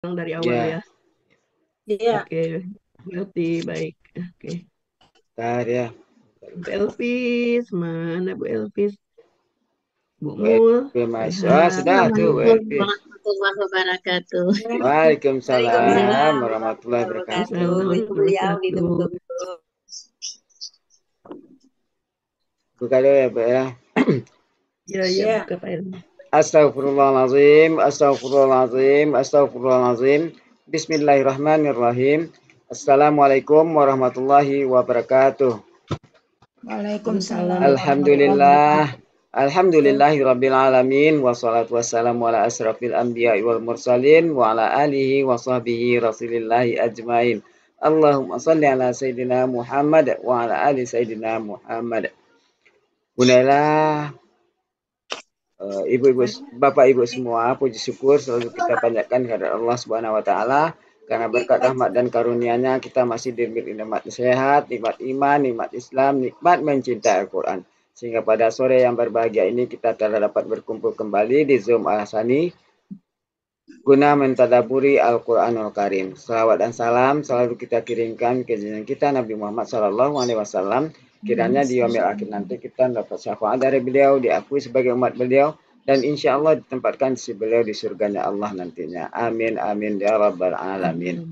dari awal Ya, ya. Iya. Oke, berarti baik. Oke. bentar ya. Bu Elvis, mana Bu Elvis? Bu Bu Mul, Elvi masuk. Ah, sehat. sudah tuh Bu Assalamualaikum Elvi. warahmatullahi wabarakatuh. Waalaikumsalam Waalaikumsalam warahmatullahi warahmatullahi wabarakatuh. wabarakatuh. Assalamualaikum Itu beliau warahmatullahi ditunggu. wabarakatuh. Buka dulu ya, Bu ya. Ya, ya, Ya. buka Pak Elvi. Astagfirullahalazim, astagfirullahalazim, astagfirullahalazim. Bismillahirrahmanirrahim. Assalamualaikum warahmatullahi wabarakatuh. Waalaikumsalam warahmatullahi Alhamdulillah. wabarakatuh. Alhamdulillahi rabbil alamin. Wassalatu wassalamu ala asrafil anbiya'i wal mursalin. Wa ala alihi wa sahbihi rasulillahi ajmain. Allahumma salli ala Sayyidina Muhammad wa ala ali Sayyidina Muhammad. Bunailah ibu-ibu, bapak ibu semua, puji syukur selalu kita panjatkan kepada Allah Subhanahu wa taala karena berkat rahmat dan karunia-Nya kita masih diberi nikmat sehat, nikmat iman, nikmat Islam, nikmat mencintai Al-Qur'an. Sehingga pada sore yang berbahagia ini kita telah dapat berkumpul kembali di Zoom Al-Hasani guna mentadaburi Al-Qur'anul Karim. Salawat dan salam selalu kita kirimkan ke junjungan kita Nabi Muhammad SAW. Kiranya di yaumil akhir nanti kita dapat syafaat dari beliau, diakui sebagai umat beliau, dan insya Allah ditempatkan si beliau di surganya Allah nantinya. Amin, amin, ya rabbal alamin.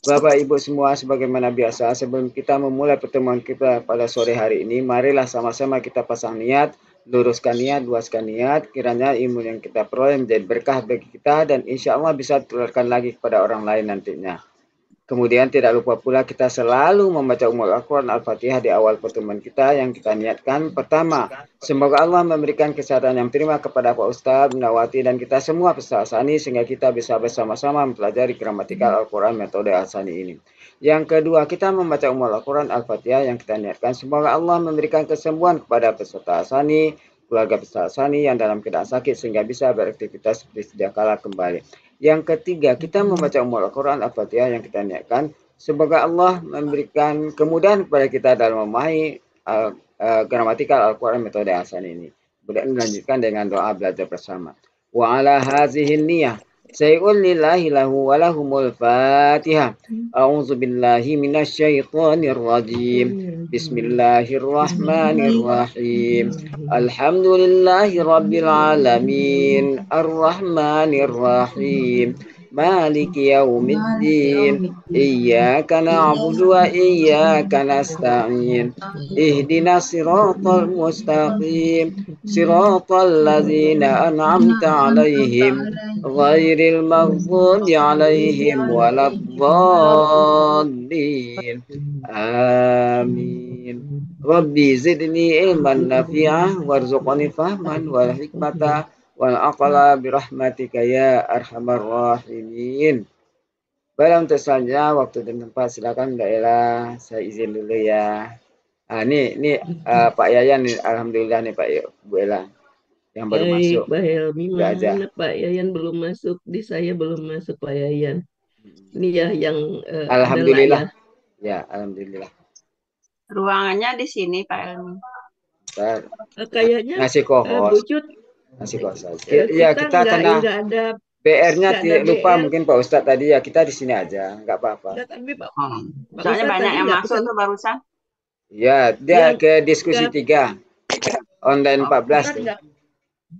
Bapak Ibu semua, sebagaimana biasa, sebelum kita memulai pertemuan kita pada sore hari ini, marilah sama-sama kita pasang niat, luruskan niat, luaskan niat, kiranya ilmu yang kita peroleh menjadi berkah bagi kita, dan insya Allah bisa ditularkan lagi kepada orang lain nantinya. Kemudian tidak lupa pula kita selalu membaca Ummul Al-Quran Al-Fatihah di awal pertemuan kita yang kita niatkan. Pertama, semoga Allah memberikan kesehatan yang prima kepada Pak Ustadz, Nawati, dan kita semua peserta Al-Sani sehingga kita bisa bersama-sama mempelajari gramatikal Al-Quran metode Al-Sani ini. Yang kedua, kita membaca Ummul Al-Quran Al-Fatihah yang kita niatkan. Semoga Allah memberikan kesembuhan kepada peserta Al-Sani, keluarga peserta Al-Sani yang dalam keadaan sakit sehingga bisa beraktivitas seperti sedia kala kembali. Yang ketiga, kita membaca Ummul Al-Quran Al-Fatihah yang kita niatkan. Semoga Allah memberikan kemudahan kepada kita dalam memahami gramatikal Al-Quran metode Hasan ini. Kemudian melanjutkan dengan doa belajar bersama. Wa ala hazihin niyah. Say'ul lillahi lahu wa lahumul fatihah. A'udzu billahi minasyaitonir rajim. Bismillahirrahmanirrahim. Alhamdulillahi rabbil alamin. Ar-Rahmanir Rahim. Maliki yaumiddin. Iyyaka na'budu wa iyyaka nasta'in. Ihdinas siratal mustaqim. Siratal ladzina an'amta 'alaihim ghairil maghdubi 'alaihim waladdallin. Amin. Rabbi zidni ilman nafi'ah warzuqni fahman wal hikmata wal aqla birahmatika ya arhamar rahimin. Baiklah untuk selanjutnya waktu dan tempat silakan Mbak Ella, saya izin dulu ya. Ini Pak Yayan nih, alhamdulillah nih Pak Bu Ella yang baru Baik, masuk. Pak Helmi, Ya aja. mana Pak Yayan belum masuk? Di saya belum masuk Pak Yayan. Ini ya yang adalah ya. Alhamdulillah. Ya, alhamdulillah. Ruangannya di sini, Pak Elmi. Bentar. Kayaknya Ngasih Bu co-host. Cut, Ngasih co-host. Ya, kita kita karena nggak ada PR-nya nggak ada lupa BR. mungkin Pak Ustadz tadi ya, kita di sini aja, nggak apa-apa. Nggak, tapi Pak Soalnya Ustadz banyak tadi yang nggak masuk pesan. tuh barusan. Ya, dia Yang ke diskusi 3 online 14 tuh.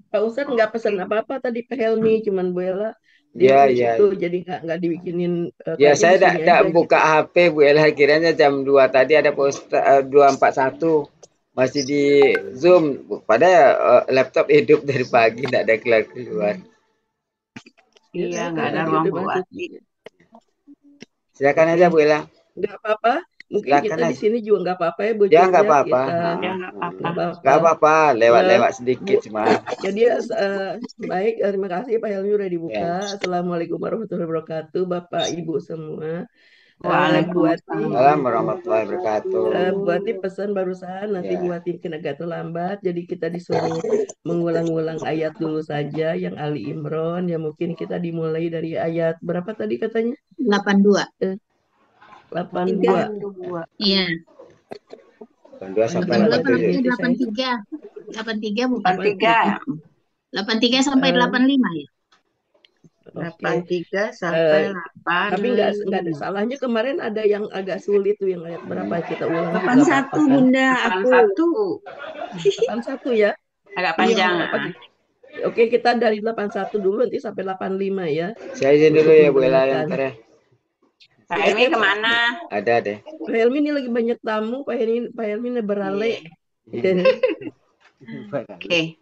Pak Ustadz nggak pesan apa-apa tadi Pak Helmi, cuman Bu Ella dia Ya, di ya, itu, ya. jadi nggak dibikinin Ya, kayaknya saya di sini tidak aja buka gitu. HP Bu Ella, kiranya jam 2 tadi ada post 241 masih di Zoom. Padahal laptop hidup dari pagi tidak ada keluar-keluar. Ya, Iya, saya nggak kan ada tadi ruang udah buat. masuk juga. Silakan Oke, aja Bu Ella. nggak apa-apa. Mungkin Silakan kita di aja. sini juga nggak apa-apa ya, Bu Ya Cut nggak ya. apa-apa. Kita Ya, nggak apa-apa. nggak apa-apa. Nggak apa-apa, Eh, lewat-lewat Bu, sedikit cuma. jadi baik, terima kasih Pak Helmi udah dibuka. Ya. Assalamualaikum warahmatullahi wabarakatuh, Bapak Ibu semua. Buati, Waalaikumsalam warahmatullahi wabarakatuh. Buati pesan barusan, nanti Ya. Buati mungkin agak terlambat, jadi kita disuruh mengulang-ulang ayat dulu saja yang Ali Imron. Ya mungkin kita dimulai dari ayat berapa tadi katanya? 82. 82. Iya. 82 sampai 82 Berapa berarti 87. 83. 83 bukan. 83. 83 sampai 85 ya. Oke. 83 sampai Eh, tapi nggak ada 85. salahnya, kemarin ada yang agak sulit tuh, yang ayat berapa, kita ulang juga nggak apa-apa 81 kan. Bunda aku. 81 81 ya. agak Iya panjang. nggak apa-apa. Oke, kita dari 81 dulu nanti sampai 85 ya. Saya izin dulu Untuk ya Bu Ella yang mendengarkan. ntar ya. Pak Oke, Helmi Pak. kemana? Ada deh. Pak Helmi ini lagi banyak tamu. Pak Helmi ini berale. Iya. Oke.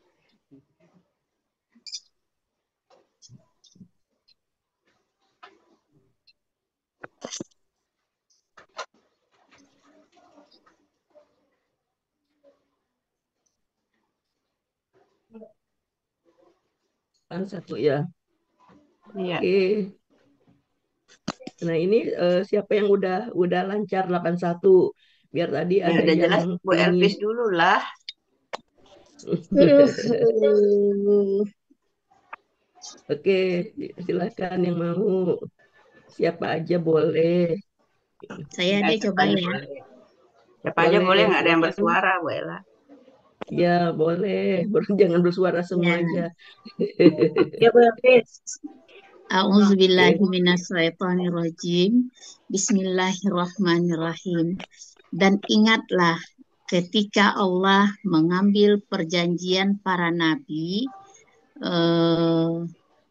Kan satu ya. Iya. Oke. Nah, ini siapa yang udah lancar 81? Biar tadi Ya ada udah yang jelas Bu ini. Elvis dulu lah. Oke, silakan yang mau. Siapa aja boleh. Saya Ya, deh siapa coba aja ya. boleh. Siapa aja boleh, nggak ada yang silakan. bersuara Bu Ella. Ya, boleh. Jangan bersuara semua Ya. aja. Ya Bu Elvis. A'udzubillahi minasyaitonirrajim. Bismillahirrahmanirrahim. Dan ingatlah ketika Allah mengambil perjanjian para nabi,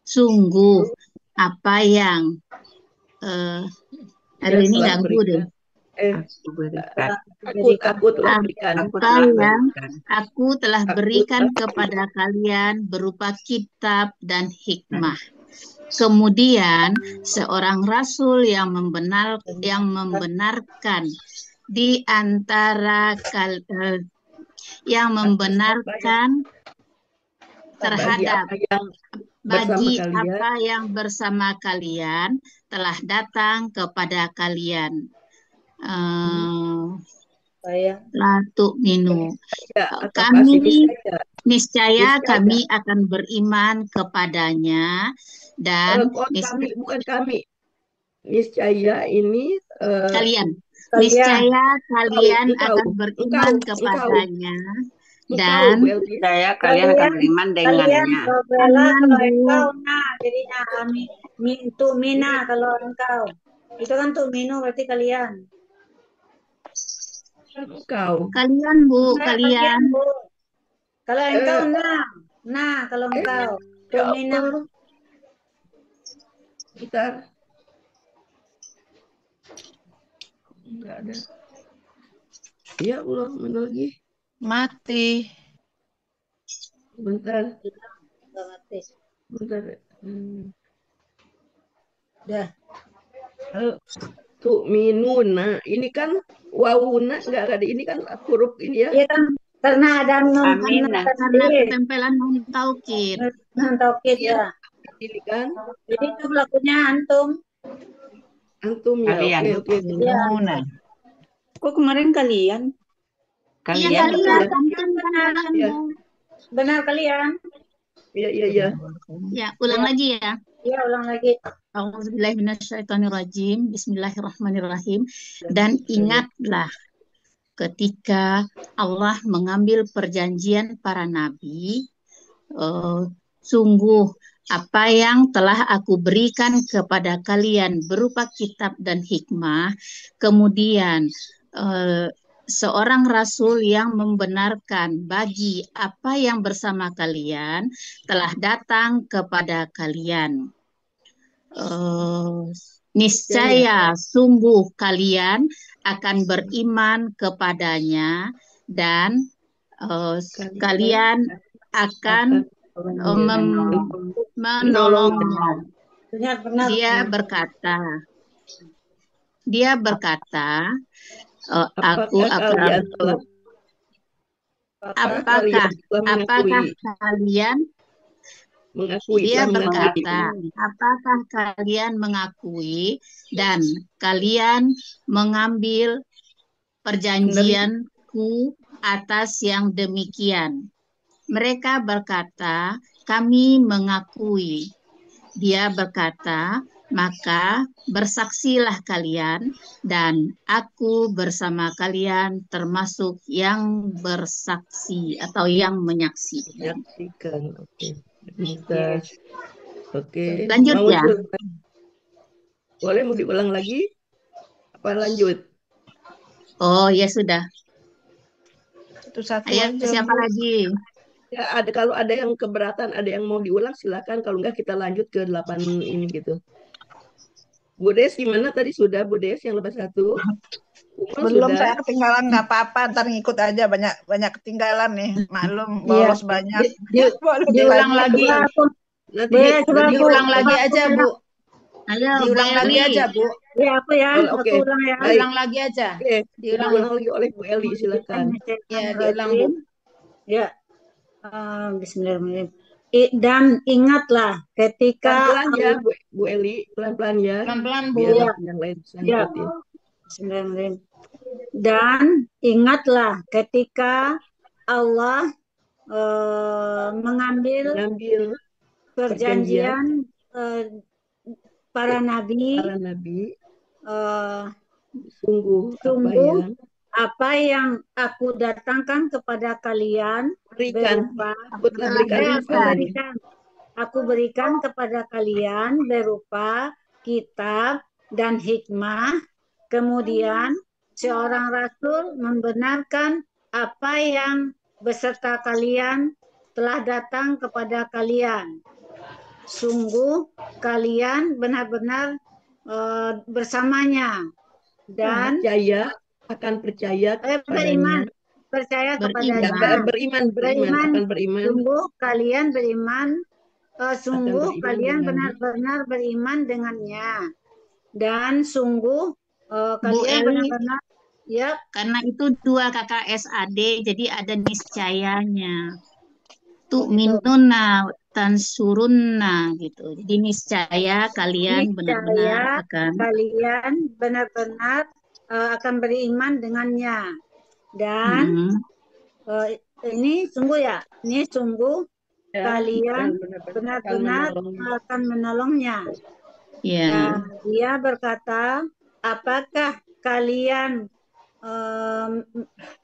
sungguh apa yang aduh Yang ini telah ganggu deh. berikan. Aku berikan. Aku telah berikan. Aku Apa telah yang berikan. aku telah berikan kepada kalian berupa kitab dan hikmah. Kemudian seorang rasul yang membenarkan di antara yang membenarkan terhadap bagi apa yang bersama kalian telah datang kepada kalian. Latu minu. Kami niscaya kami akan beriman kepadanya dan bukan kami. Niscaya ini kalian. Niscaya kalian akan beriman kepadanya dan niscaya kalian akan beriman dengannya. Kalau engkau jadinya tu mina kalau engkau. Itu kan tu minu berarti kalian. Kalian Bu, kalian. Bu. Kalau engkau kalau engkau tu mina. Bentar. Enggak ada. Ya Allah, mana lagi? Mati. Bentar. Mati. Bentar. Dah. Tuh minuna. Ini kan wawuna enggak ada. Ini kan huruf ini ya. Iya kan karena ada karena ketempelan nun taukid. Nun taukid ya. Ini kan. Jadi itu pelakunya antum. Antum ya. Kalian. Oke. Ya. Kok kemarin kalian? Kalian. Iya kalian. Ya. Benar kalian. Iya. Ya, ulang lagi ya. Iya, ulang lagi. A'udzubillahi minasyaitonirrajim. Bismillahirrahmanirrahim. Dan ingatlah ketika Allah mengambil perjanjian para nabi, sungguh apa yang telah aku berikan kepada kalian berupa kitab dan hikmah, kemudian seorang rasul yang membenarkan bagi apa yang bersama kalian telah datang kepada kalian. Niscaya sungguh kalian akan beriman kepadanya dan kalian akan menolongnya. Dia berkata, aku akan. Apakah kalian mengakui? Dia berkata, apakah kalian mengakui dan kalian mengambil perjanjianku atas yang demikian? Mereka berkata, kami mengakui. Dia berkata, maka bersaksilah kalian dan aku bersama kalian termasuk yang bersaksi atau yang menyaksikan. Menyaksikan. Oke. Oke, Lanjut mau ya. boleh mau diulang lagi? Apa lanjut? Oh ya sudah. Itu satu Ayo aja, siapa Bu. lagi? Ya, kalau ada yang keberatan, ada yang mau diulang, silakan. Kalau enggak kita lanjut ke 8 ini gitu. Bu Des gimana tadi sudah Bu Des yang lepas 1? Umul Belum, sudah. saya ketinggalan, nggak apa-apa, ntar ngikut aja, banyak ketinggalan nih, maklum Iya. bolos banyak. Bolos Diulang banyak. lagi. Nanti Boleh, coba nanti aku Diulang lagi aku aja, ulang. Bu. Ayo, Bu Diulang lagi Eli. aja, Bu. Ya, aku ya, Oh, oke. aku ulang ya. Baik. Diulang lagi aja. Oke, Diulang. diulang lagi oleh Bu Eli, silakan. Ya, diulang, Bu. Ya, Bismillahirrahmanirrahim. Dan ingatlah ketika Pelan-pelan ya, Bu Eli, pelan-pelan ya. Pelan-pelan, Bu. Biar Iya. yang lain bisa Ya. ngikutin. Bismillahirrahmanirrahim. Dan ingatlah ketika Allah mengambil Mengambil perjanjian para nabi, eh, sungguh sungguh apa yang aku datangkan kepada kalian berikan, berupa sebutlah berikan info tadi. aku berikan kepada kalian berupa kitab dan hikmah. Kemudian seorang rasul membenarkan apa yang beserta kalian telah datang kepada kalian. Sungguh kalian benar-benar bersamanya dan percaya akan percaya beriman, percaya kepadanya. beriman. Sungguh kalian beriman, sungguh beriman kalian dengannya. benar-benar beriman dengannya, dan sungguh kalian Eli. benar-benar ya. Karena itu 2 KKSAD, jadi ada niscayanya. Tu'minuna tansurunna gitu. Jadi niscaya kalian benar-benar akan akan beriman dengannya. Dan ini sungguh kalian benar-benar akan menolongnya. Ya. Nah, dia berkata, apakah kalian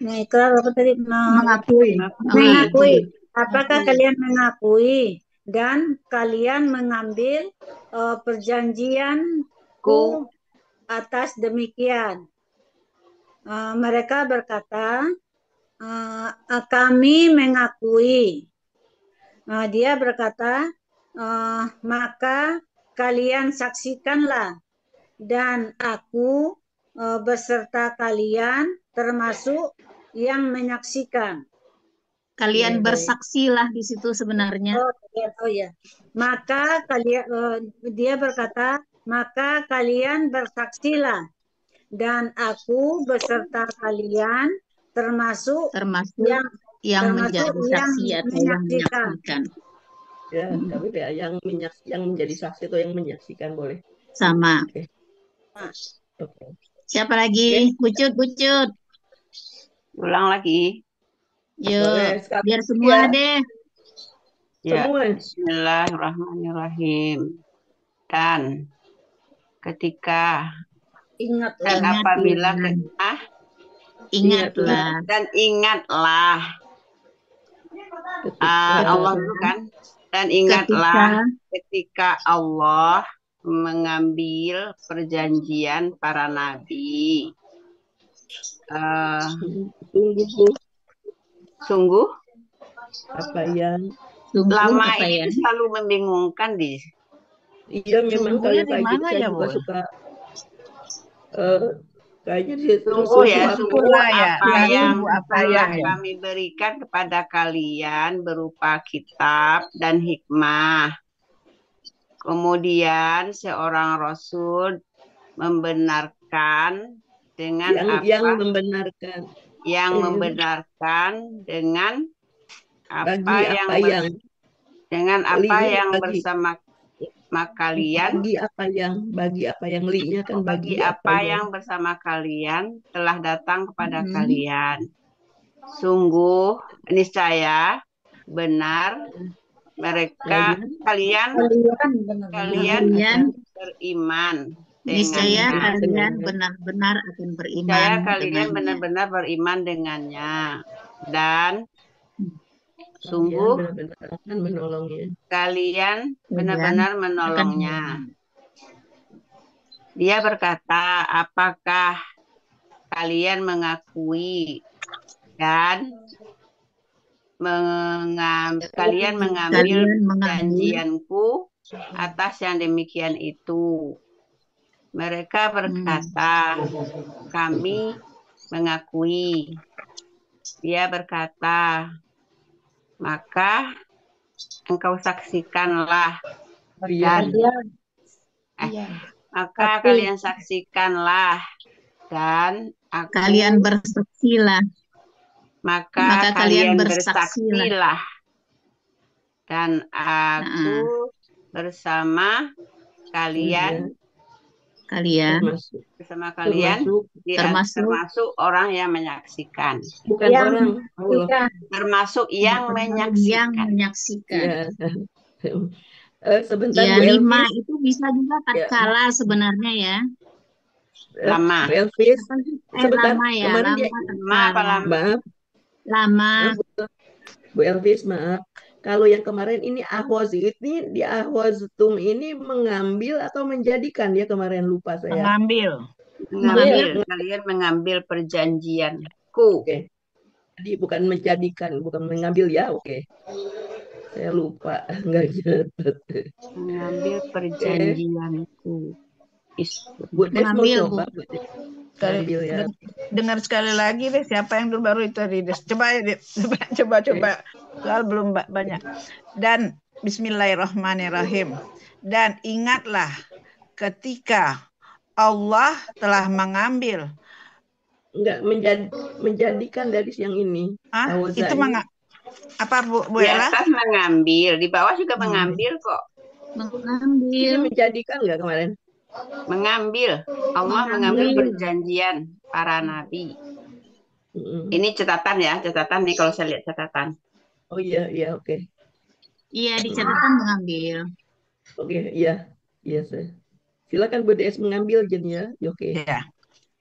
mengakui? Apakah kalian mengakui dan kalian mengambil perjanjianku atas demikian? Mereka berkata, kami mengakui. Dia berkata, maka kalian saksikanlah, dan aku beserta kalian termasuk yang menyaksikan. Kalian bersaksilah di situ sebenarnya. Oh ya. Maka dia berkata, maka kalian bersaksilah, dan aku beserta kalian termasuk yang menjadi saksi atau yang menyaksikan. Ya, tapi ya yang menjadi saksi atau yang menyaksikan boleh. Sama. Okay. Siapa lagi? Bucut. Ulang lagi. Yuk, biar semua deh. Ya, Bismillahirrahmanirrahim. Dan ketika apabila ingatlah. Dan ingatlah. Allah itu kan. Dan ingatlah ketika Allah mengambil perjanjian para nabi. Sungguh apa yang lama ini selalu membingungkan di. Iya memang kalau kayak gitu saya ya, juga Bu? suka kayaknya sih Sungguh apa yang ya? kami berikan kepada kalian berupa kitab dan hikmah. Kemudian seorang rasul membenarkan dengan membenarkan dengan apa yang bersama kalian, bagi apa yang li-nya kan bagi apa yang bersama kalian telah datang kepada kalian. Sungguh niscaya benar mereka kalian beriman. Niscaya kalian benar-benar akan beriman. Niscaya kalian benar-benar beriman dengannya. Dan Sungguh benar-benar akan menolongnya. kalian Kalian benar-benar akan menolongnya. menolong. Dia berkata, apakah kalian mengakui dan kalian mengambil Kalian mengambil perjanjianku atas yang demikian itu? Mereka berkata, kami mengakui. Dia berkata, maka engkau saksikanlah dan maka kalian saksikanlah dan kalian bersaksilah. maka kalian bersaksilah. bersaksilah dan aku bersama kalian Termasuk termasuk orang yang menyaksikan. bukan orang Allah. Termasuk yang menyaksikan. Ya. Sebentar Ya, Bu 5 Elvis. itu bisa juga tatkala sebenarnya ya. Lama. Bu Elvis. Sebentar. Lama ya, Kemarin lama dia tatkala. maaf. Lama. Bu Elvis, maaf. Kalau yang kemarin ini ahwaz ini di ahwaztum ini mengambil atau menjadikan ya kemarin lupa saya. Mengambil. Kalian mengambil perjanjianku. Oke. Jadi bukan menjadikan, bukan mengambil ya. Oke. Saya lupa, enggak nyatet. Mengambil perjanjianku. Bu Des mau Mengambil, coba, Bu Des. Mengambil ya. Dengar sekali lagi deh siapa yang dulu baru itu tadi Des. Coba ya, Des. Coba. Soal belum banyak. Dan Bismillahirrahmanirrahim. Dan ingatlah ketika Allah telah mengambil. Enggak menjadikan dari yang ini. Itu apa Bu Di Ella? atas mengambil, di bawah juga mengambil kok. Ini menjadikan enggak kemarin? Mengambil. Allah mengambil perjanjian para nabi. Ini catatan ya, catatan nih kalau saya lihat catatan. Oh iya, oke. Iya, di catatan mengambil. Oke, iya sir. Silakan Bu Des mengambil Jen ya. Oke. Ya.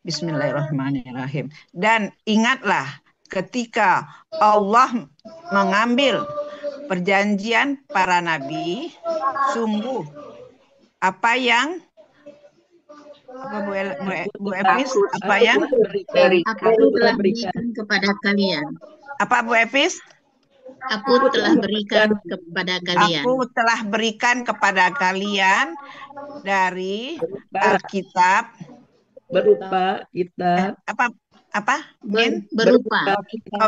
Bismillahirrahmanirrahim. Dan ingatlah ketika Allah mengambil perjanjian para nabi, sungguh apa yang Bu Epis, apa yang aku telah berikan kepada kalian. Apa Bu Epis? Aku telah berikan kepada kalian. Aku telah berikan kepada kalian dari Alkitab berupa kitab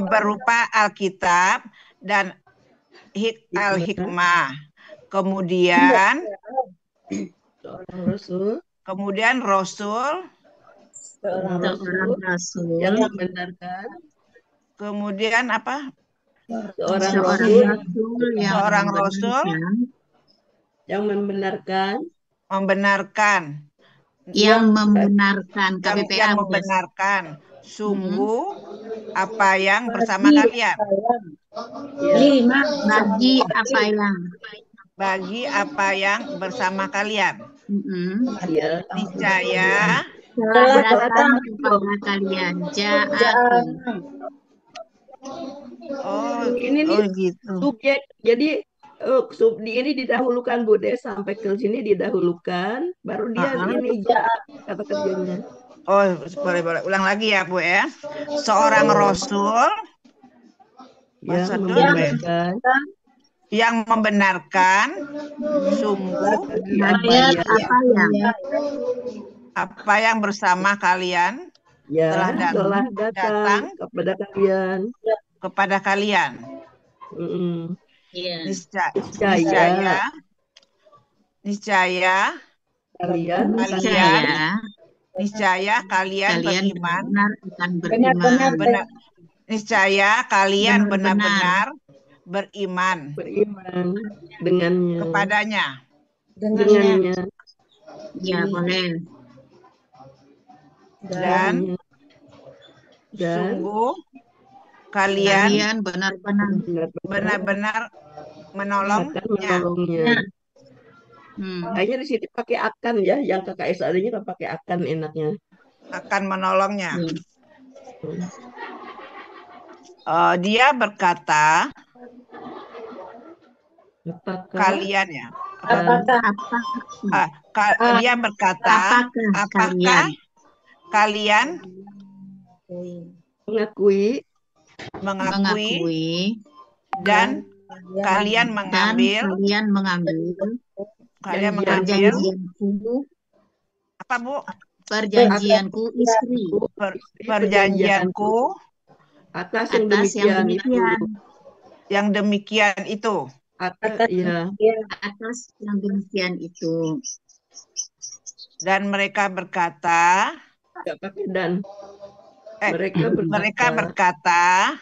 berupa Alkitab dan Al-Hikmah. Kemudian Rasul yang membenarkan. Kemudian apa? Seorang rasul yang membenarkan KBPA membenarkan sungguh apa yang bersama kalian. Bagi apa yang bersama kalian. Niscaya telah datang kepada kalian. Ini nih gitu. Subjek. Jadi ini didahulukan Bu Des sampai ke sini didahulukan, baru dia ini kata kerjanya. Oh, boleh ulang lagi ya Bu ya. Seorang rasul yang membenarkan sungguh apa yang bersama kalian telah datang kepada kalian. Niscaya kalian beriman. Niscaya kalian benar-benar beriman dengannya. Kepadanya. Ya, boleh. Dan sungguh kalian benar-benar menolongnya. Kayaknya di sini pakai akan ya, yang KKS adanya kan pakai akan enaknya. Akan menolongnya. Dia berkata, Apakah kalian ya. Apakah Dia berkata, apakah kalian mengakui mengakui dan kalian dan mengambil perjanjianku apa Bu? perjanjianku istri Perjanjianku atas yang atas yang demikian itu. demikian yang demikian itu. atas yang demikian itu. Dan mereka berkata, Nggak pakai dan. mereka berkata,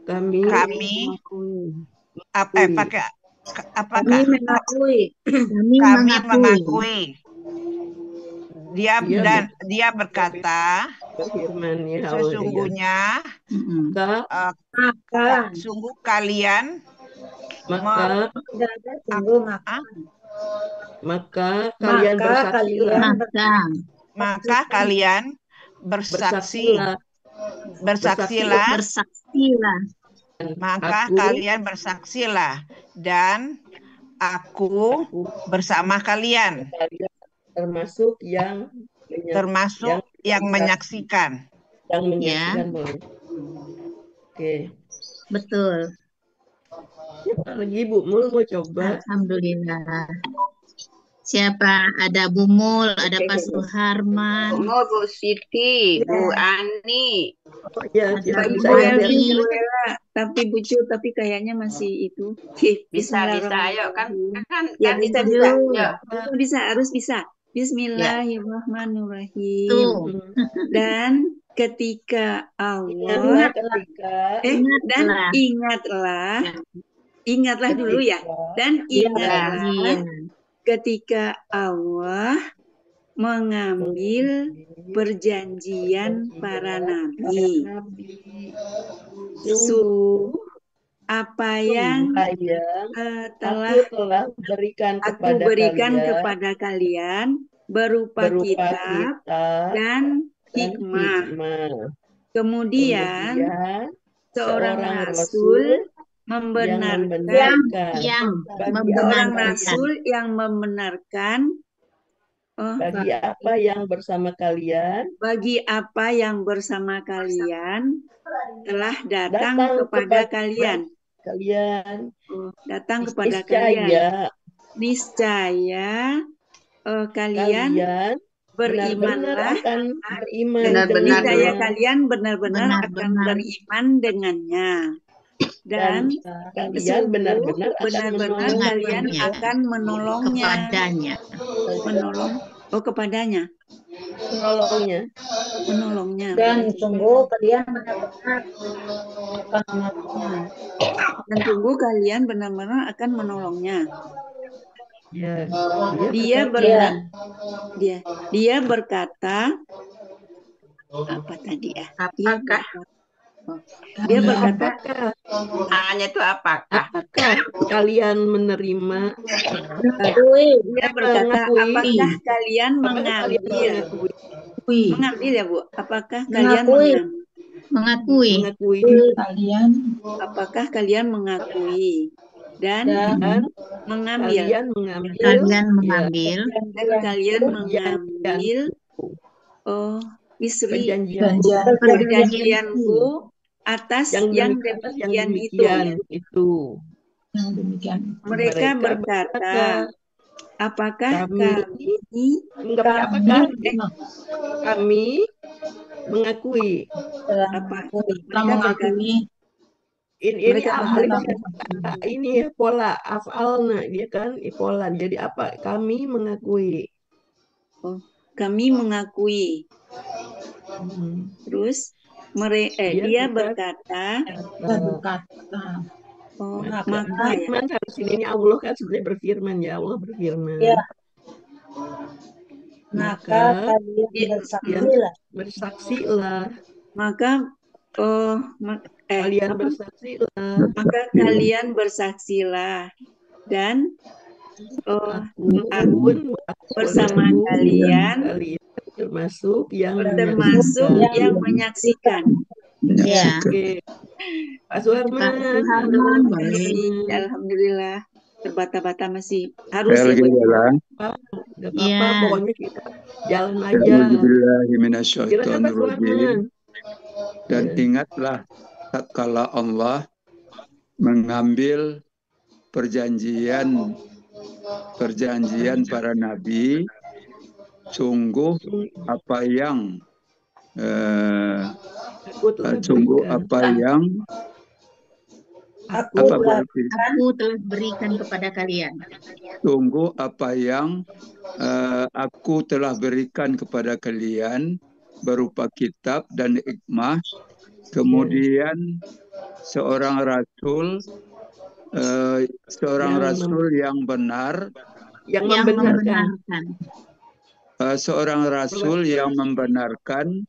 kami apakah kami mengakui kami mengakui. Dia berkata, berfirman ya Allah, sesungguhnya sungguh kalian maka kalian bersaksilah. Maka kalian bersaksilah. Maka kalian bersaksilah dan aku bersama kalian. Termasuk yang menyaksikan. Yang menyaksikan boleh. Oke. Betul. Siapa lagi Bu Mul mau coba? Alhamdulillah. Siapa? Ada Bu Mul, ada Pak Suharman. Bu Siti, Bu Ani. Ya, ada bisa Bu ya, Ani. Tapi kayaknya masih itu. Bisa, ayo kan Ya, itu. Bisa, harus bisa. Bismillahirrahmanirrahim. Dan ketika Allah ingatlah dulu ya. Dan ingatlah ketika Allah mengambil perjanjian para nabi. Apa yang telah aku berikan kepada kalian berupa kitab dan hikmah. Kemudian seorang rasul membenarkan bagi apa yang bersama kalian telah datang kepada kalian. Niscaya kalian berimanlah, niscaya kalian benar-benar akan beriman dengannya. Dan kalian benar-benar kalian akan menolongnya. Menolongnya. Dan sungguh kalian benar-benar akan menolongnya. Dia berkata apa tadi ya? Dia berkata hanya itu apakah kalian menerima? Dia berkata apakah kalian mengambil ya Bu? Apakah kalian mengakui? Apakah kalian mengakui dan mengambil? Kalian mengambil perjanjianku atas yang demikian itu. Mereka berkata, apakah kami mengakui? Ini pola afalna dia kan pola. Jadi apa? Kami mengakui. Kami mengakui. Terus dia berkata, maka firman harus ini Allah kan sebenarnya berfirman ya, Allah berfirman. Maka kalian bersaksilah. Maka kalian bersaksilah dan aku bersama kalian termasuk yang menyaksikan. Ya. Pak Suharman. Pak Suharman, boleh. Masih, alhamdulillah. Terbata-bata masih harus Saya ya lagi buat jalan. Nggak apa-apa, Ya, pokoknya kita jalan aja. A'udzubillahi Silakan Pak minasyaitonirrajim. Suharman. Dan Ya. ingatlah tatkala Allah mengambil perjanjian para nabi, sungguh apa yang Aku telah sungguh berikan. apa yang Aku apa telah berarti? aku telah berikan kepada kalian. Sungguh apa yang aku telah berikan kepada kalian berupa kitab dan hikmah. Kemudian seorang rasul yang benar, Yang Yang membenarkan. membenarkan. seorang rasul yang membenarkan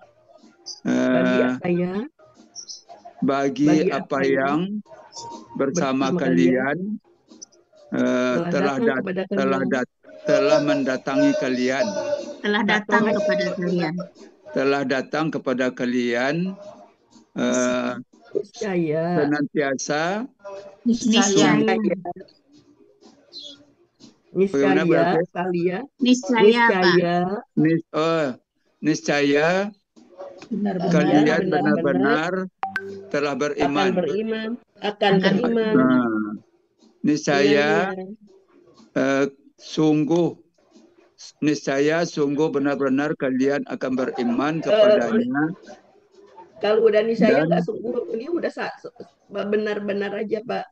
bagi apa yang bersama kalian telah mendatangi kalian. Telah datang kepada kalian. Telah datang kepada kalian senantiasa. Niscaya. Niscaya kalian benar-benar telah beriman. Akan beriman. Niscaya sungguh benar-benar kalian akan beriman kepadanya. Kalau udah niscaya nggak sungguh, ini udah benar-benar aja Pak.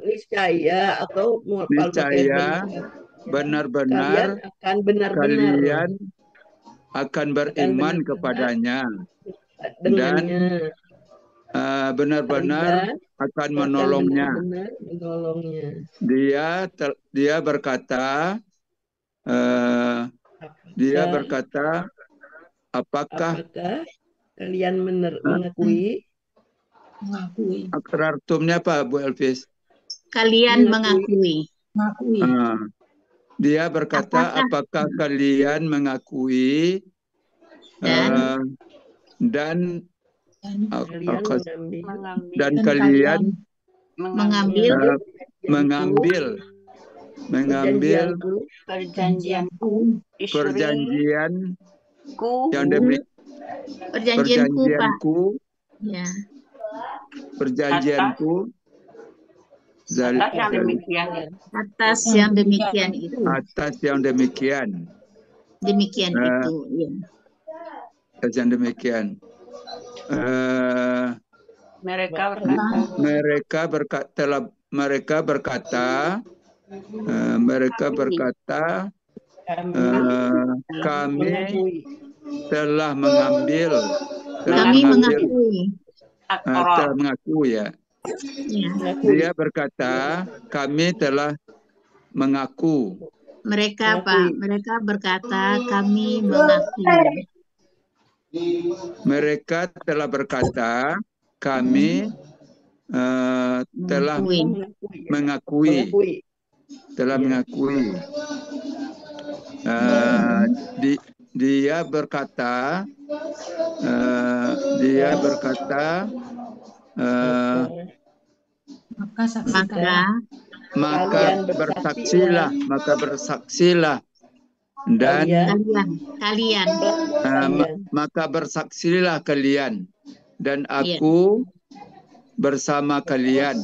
Niscaya atau niscaya benar-benar kalian akan beriman kepadanya dan benar-benar akan menolongnya. Dia berkata, apakah kalian mengakui? Akrartumnya apa, Bu Elvis? Kalian mengakui. Dia berkata, apakah kalian mengakui dan kalian mengambil perjanjianku atas yang demikian itu. Atas yang demikian. Demikian itu, ya. Atas yang demikian. Mereka berkata, kami telah mengambil. Kami mengakui. Telah mengaku ya. Dia berkata, kami telah mengaku. Mereka berkata, kami mengakui. Mereka telah berkata, kami telah mengakui. Telah mengakui. Dia berkata, maka bersaksilah dan kalian maka bersaksilah kalian dan aku bersama kalian.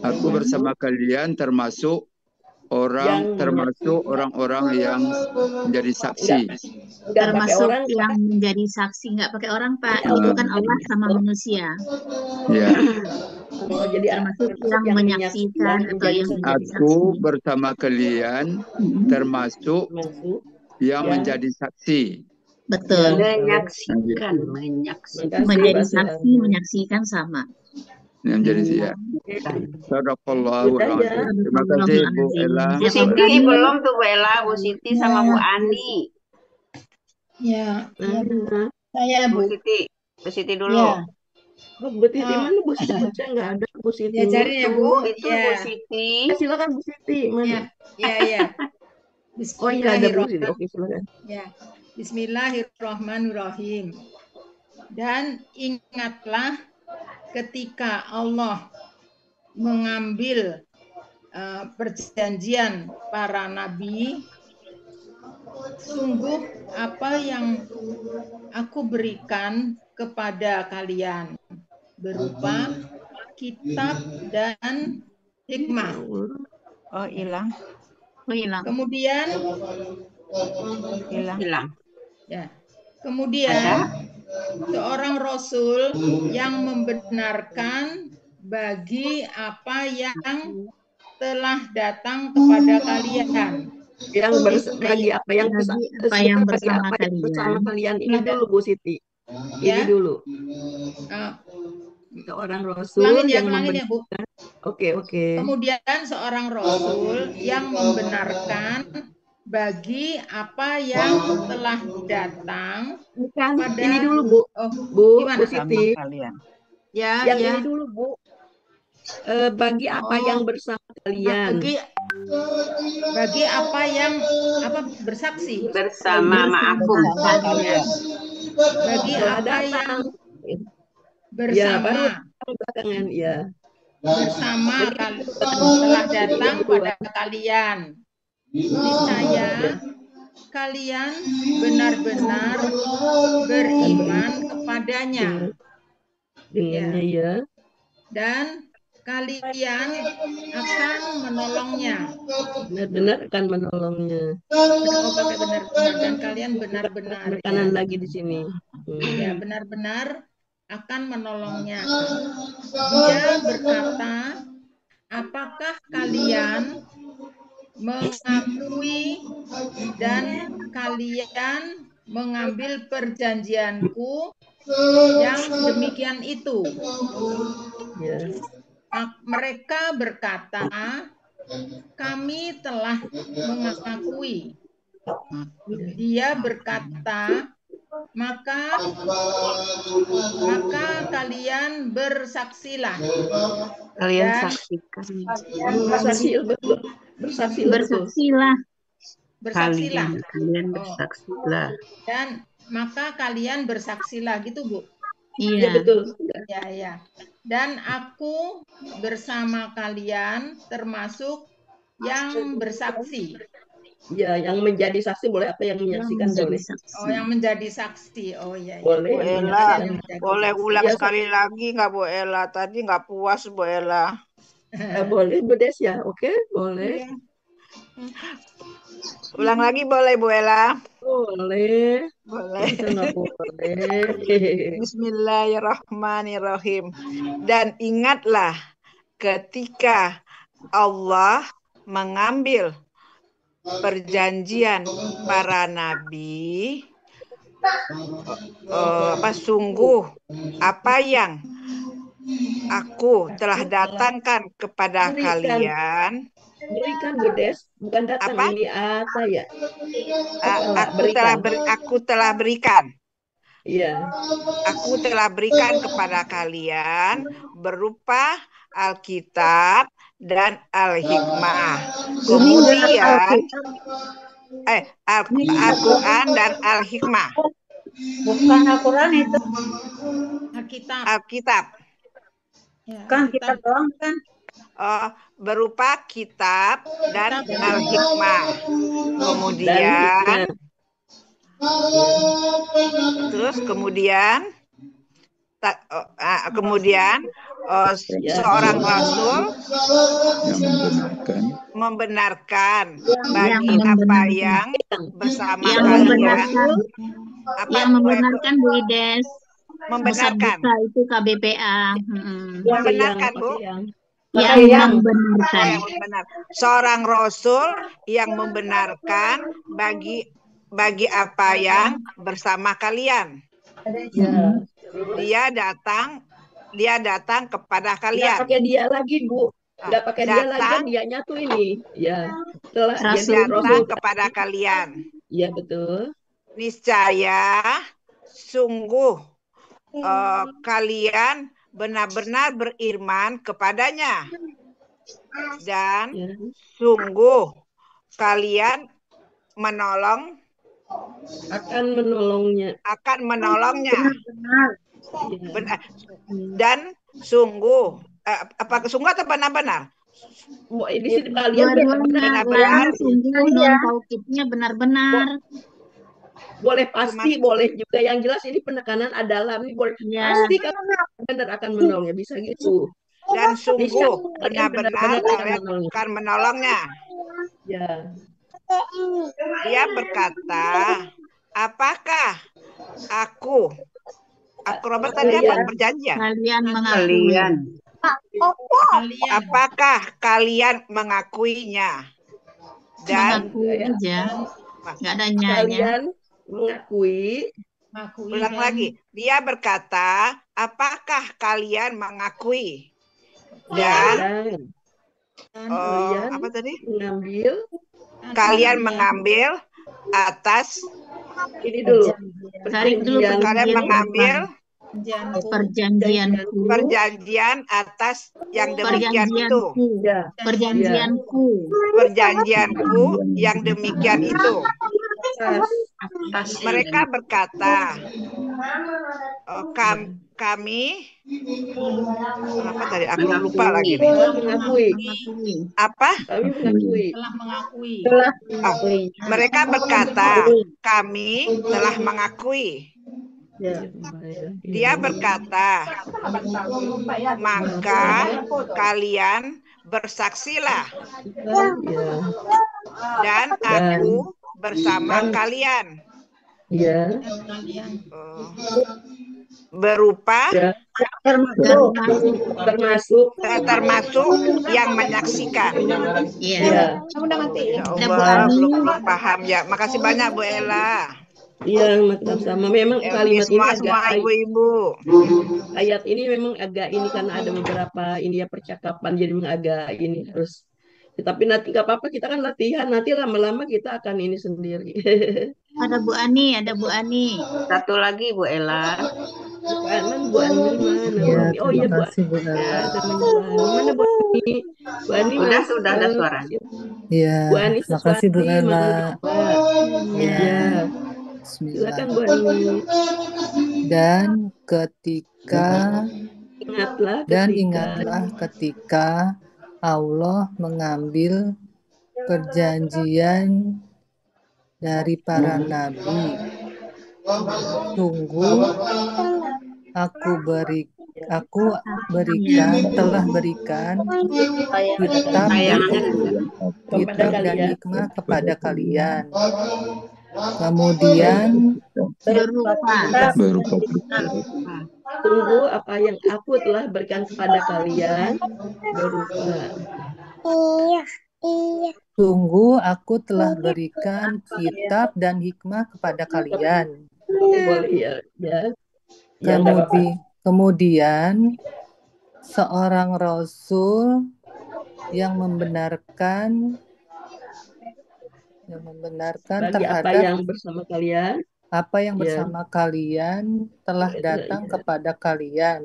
Aku bersama kalian termasuk orang-orang yang menjadi saksi. Termasuk yang menjadi saksi, nggak pakai orang Pak. Itu kan Allah sama manusia. Ya. Jadi termasuk yang menyaksikan atau yang menjadi saksi. Aku bersama kalian termasuk yang menjadi saksi. Betul. Menyaksikan. Menjadi saksi, menyaksikan sama. Yang menjadi siap. Sadaqallahu alazim. Terima kasih Bu Ella. Bu Siti belum tuh Bu Ella, Bu Siti sama Bu Ani. Ya, saya Bu Siti. Bu Siti dulu. Bu Siti mana Bu Siti? Nggak ada Bu Siti. Ya cari ya Bu. Itu Bu Siti. Silakan Bu Siti. Mana? Ya. Oh iya ada Bu Siti. Oke silakan. Ya. Bismillahirrahmanirrahim. Dan ingatlah ketika Allah mengambil perjanjian para nabi, sungguh apa yang aku berikan kepada kalian berupa kitab dan hikmah. Oh, hilang. Kemudian Hilang. ya. Kemudian seorang rasul yang membenarkan bagi apa yang telah datang kepada kalian. Bagi apa yang bersama kalian ini dulu Bu Siti. Ini dulu. Seorang rasul yang membenarkan. Bu. Oke. Kemudian seorang rasul yang membenarkan bagi apa yang telah datang pada ini dulu Bu Siti. Ya, ini dulu Bu. Bagi apa yang bersama kalian? Bagi apa yang bersaksi bersama ma'akum. Bagi apa yang bersama bersama telah datang pada kalian. Niscaya kalian benar-benar beriman kepadanya. Ya. Dan kalian akan menolongnya. Benar-benar akan menolongnya. Pakai benar-benar, dan kalian benar-benar. Kanan lagi di sini. Ya, benar-benar akan menolongnya. Dia berkata, apakah kalian mengakui dan kalian mengambil perjanjianku yang demikian itu? Mereka berkata, kami telah mengakui. Dia berkata, maka kalian bersaksilah. Kalian saksikan. Bersaksilah. Kalian bersaksilah. Dan maka kalian bersaksilah, gitu Bu. Iya, betul. Ya. Dan aku bersama kalian termasuk yang bersaksi. Ya, yang menjadi saksi boleh atau yang menyaksikan boleh. Oh, yang menjadi saksi. Oh ya. Boleh. Bu Ella, boleh ulang sekali lagi nggak Bu Ella? Tadi nggak puas Bu Ella. Boleh Bu Des ya, oke, boleh. Ulang lagi boleh Bu Ella? Boleh. Boleh. Boleh. Bismillahirrahmanirrahim. Dan ingatlah ketika Allah mengambil perjanjian para nabi, sungguh apa yang aku telah datangkan kepada kalian. Berikan Bu Des, bukan datang apa? Ini apa ya? Aku telah berikan. Iya. Aku telah berikan kepada kalian berupa Alkitab dan Al-Hikmah. Kemudian Al-Quran dan Al-Hikmah. Bukan Al-Quran itu. Alkitab. Kan kitab doang kan? Berupa kitab dan Al-Hikmah. Kemudian seorang rasul membenarkan bagi apa yang bersama kalian. Yang membenarkan Bu Ides. Membenarkan. Itu KBPA. Membenarkan Bu. Yang membenarkan. Seorang rasul yang membenarkan bagi apa yang bersama kalian. Dia datang kepada kalian. Nggak pakai dia lagi Bu. Nggak pakai dia lagi, dianya tuh ini. Ya. Setelah dia datang kepada kalian. Iya betul. Niscaya sungguh kalian benar-benar beriman kepadanya. Dan sungguh kalian akan menolongnya. Benar. Dan sungguh apa sungguh atau benar-benar? Di sini kalian benar-benar, benar-benar sungguh non taukidnya benar-benar. Boleh pasti, boleh juga. Yang jelas ini penekanan adalah ini boleh pasti kalian benar akan menolongnya, bisa gitu. Dan sungguh benar-benar akan menolongnya. Ya. Dia berkata, apakah aku Robert tadi apa? Perjanjian. Kalian mengakui. Apakah kalian mengakuinya? Dan mengakui aja, nggak ada nyanya. Kalian mengakui. Ulang lagi. Dia berkata, apakah kalian mengakui? Dan apa tadi? Kalian mengambil atas ini dulu. Kalian mengambil perjanjian atas yang demikian itu. Perjanjianku yang demikian itu. Mereka berkata, kami apa tadi? Aku lupa lagi nih. Mengakui. Apa? Kami mengakui. Mereka berkata, kami telah mengakui. Dia berkata, maka kalian bersaksilah, dan aku bersama kalian. Berupa termasuk yang menyaksikan. Ya Allah, belum paham ya. Makasih banyak Bu Ella. Iya, sama. Memang kalimat ini semua ibu-ibu. Ayat ini memang agak ini karena ada beberapa ini ya percakapan, jadi memang agak ini harus. Tapi nanti nggak apa-apa, kita kan latihan. Nanti lama-lama kita akan ini sendiri. Ada Bu Ani. Satu lagi Bu Ella. Bu Ani mana? Ya, oh iya Bu Ani. Mana Bu Ani? Bu Ani sudah ada suara. Iya. Bu Ani, makasih Bu Ella. Ya. Silakan Bu Ani. Dan ingatlah ketika Allah mengambil perjanjian dari para nabi. Sungguh aku telah berikan kitab dan hikmah kepada kalian. Kemudian berupa. Tunggu apa yang aku telah berikan kepada kalian berupa. Sungguh aku telah berikan kitab dan hikmah kepada kalian. Boleh ya. Kemudian seorang rasul yang membenarkan terhadap apa yang bersama kalian. Apa yang bersama kalian telah datang kepada kalian.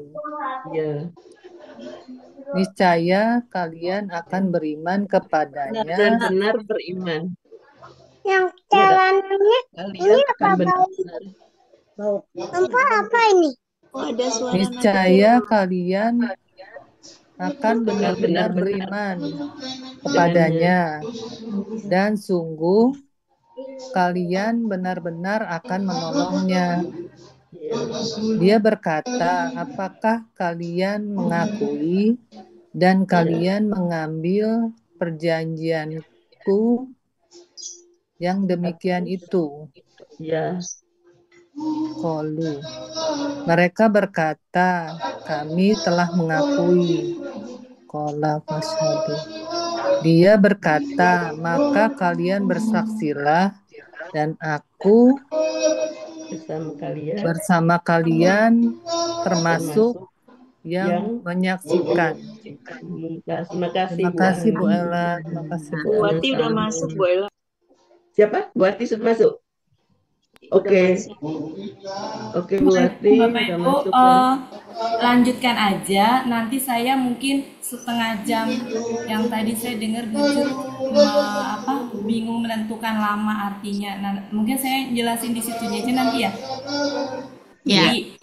Niscaya kalian akan beriman kepadanya. Dan benar beriman. Yang jalanannya ini akan benar. Apa ini? Ada suara. Niscaya kalian akan benar-benar beriman kepadanya, dan sungguh kalian benar-benar akan menolongnya. Dia berkata, apakah kalian mengakui dan kalian mengambil perjanjianku yang demikian itu? Qalu. Mereka berkata, kami telah mengakui. Qala fashhadu. Dia berkata, maka kalian bersaksilah, dan aku bersama kalian termasuk yang menyaksikan. Terima kasih Bu Ella. Terima kasih Bu Ella. Bu Ati udah masuk Bu Ella. Siapa? Bu Ati sudah masuk. Oke, Bu Ati Bapak Ibu, lanjutkan aja. Nanti saya mungkin setengah jam yang tadi saya dengar jujur bingung menentukan lama artinya. Nah, mungkin saya jelasin di situnya aja nanti ya. Jadi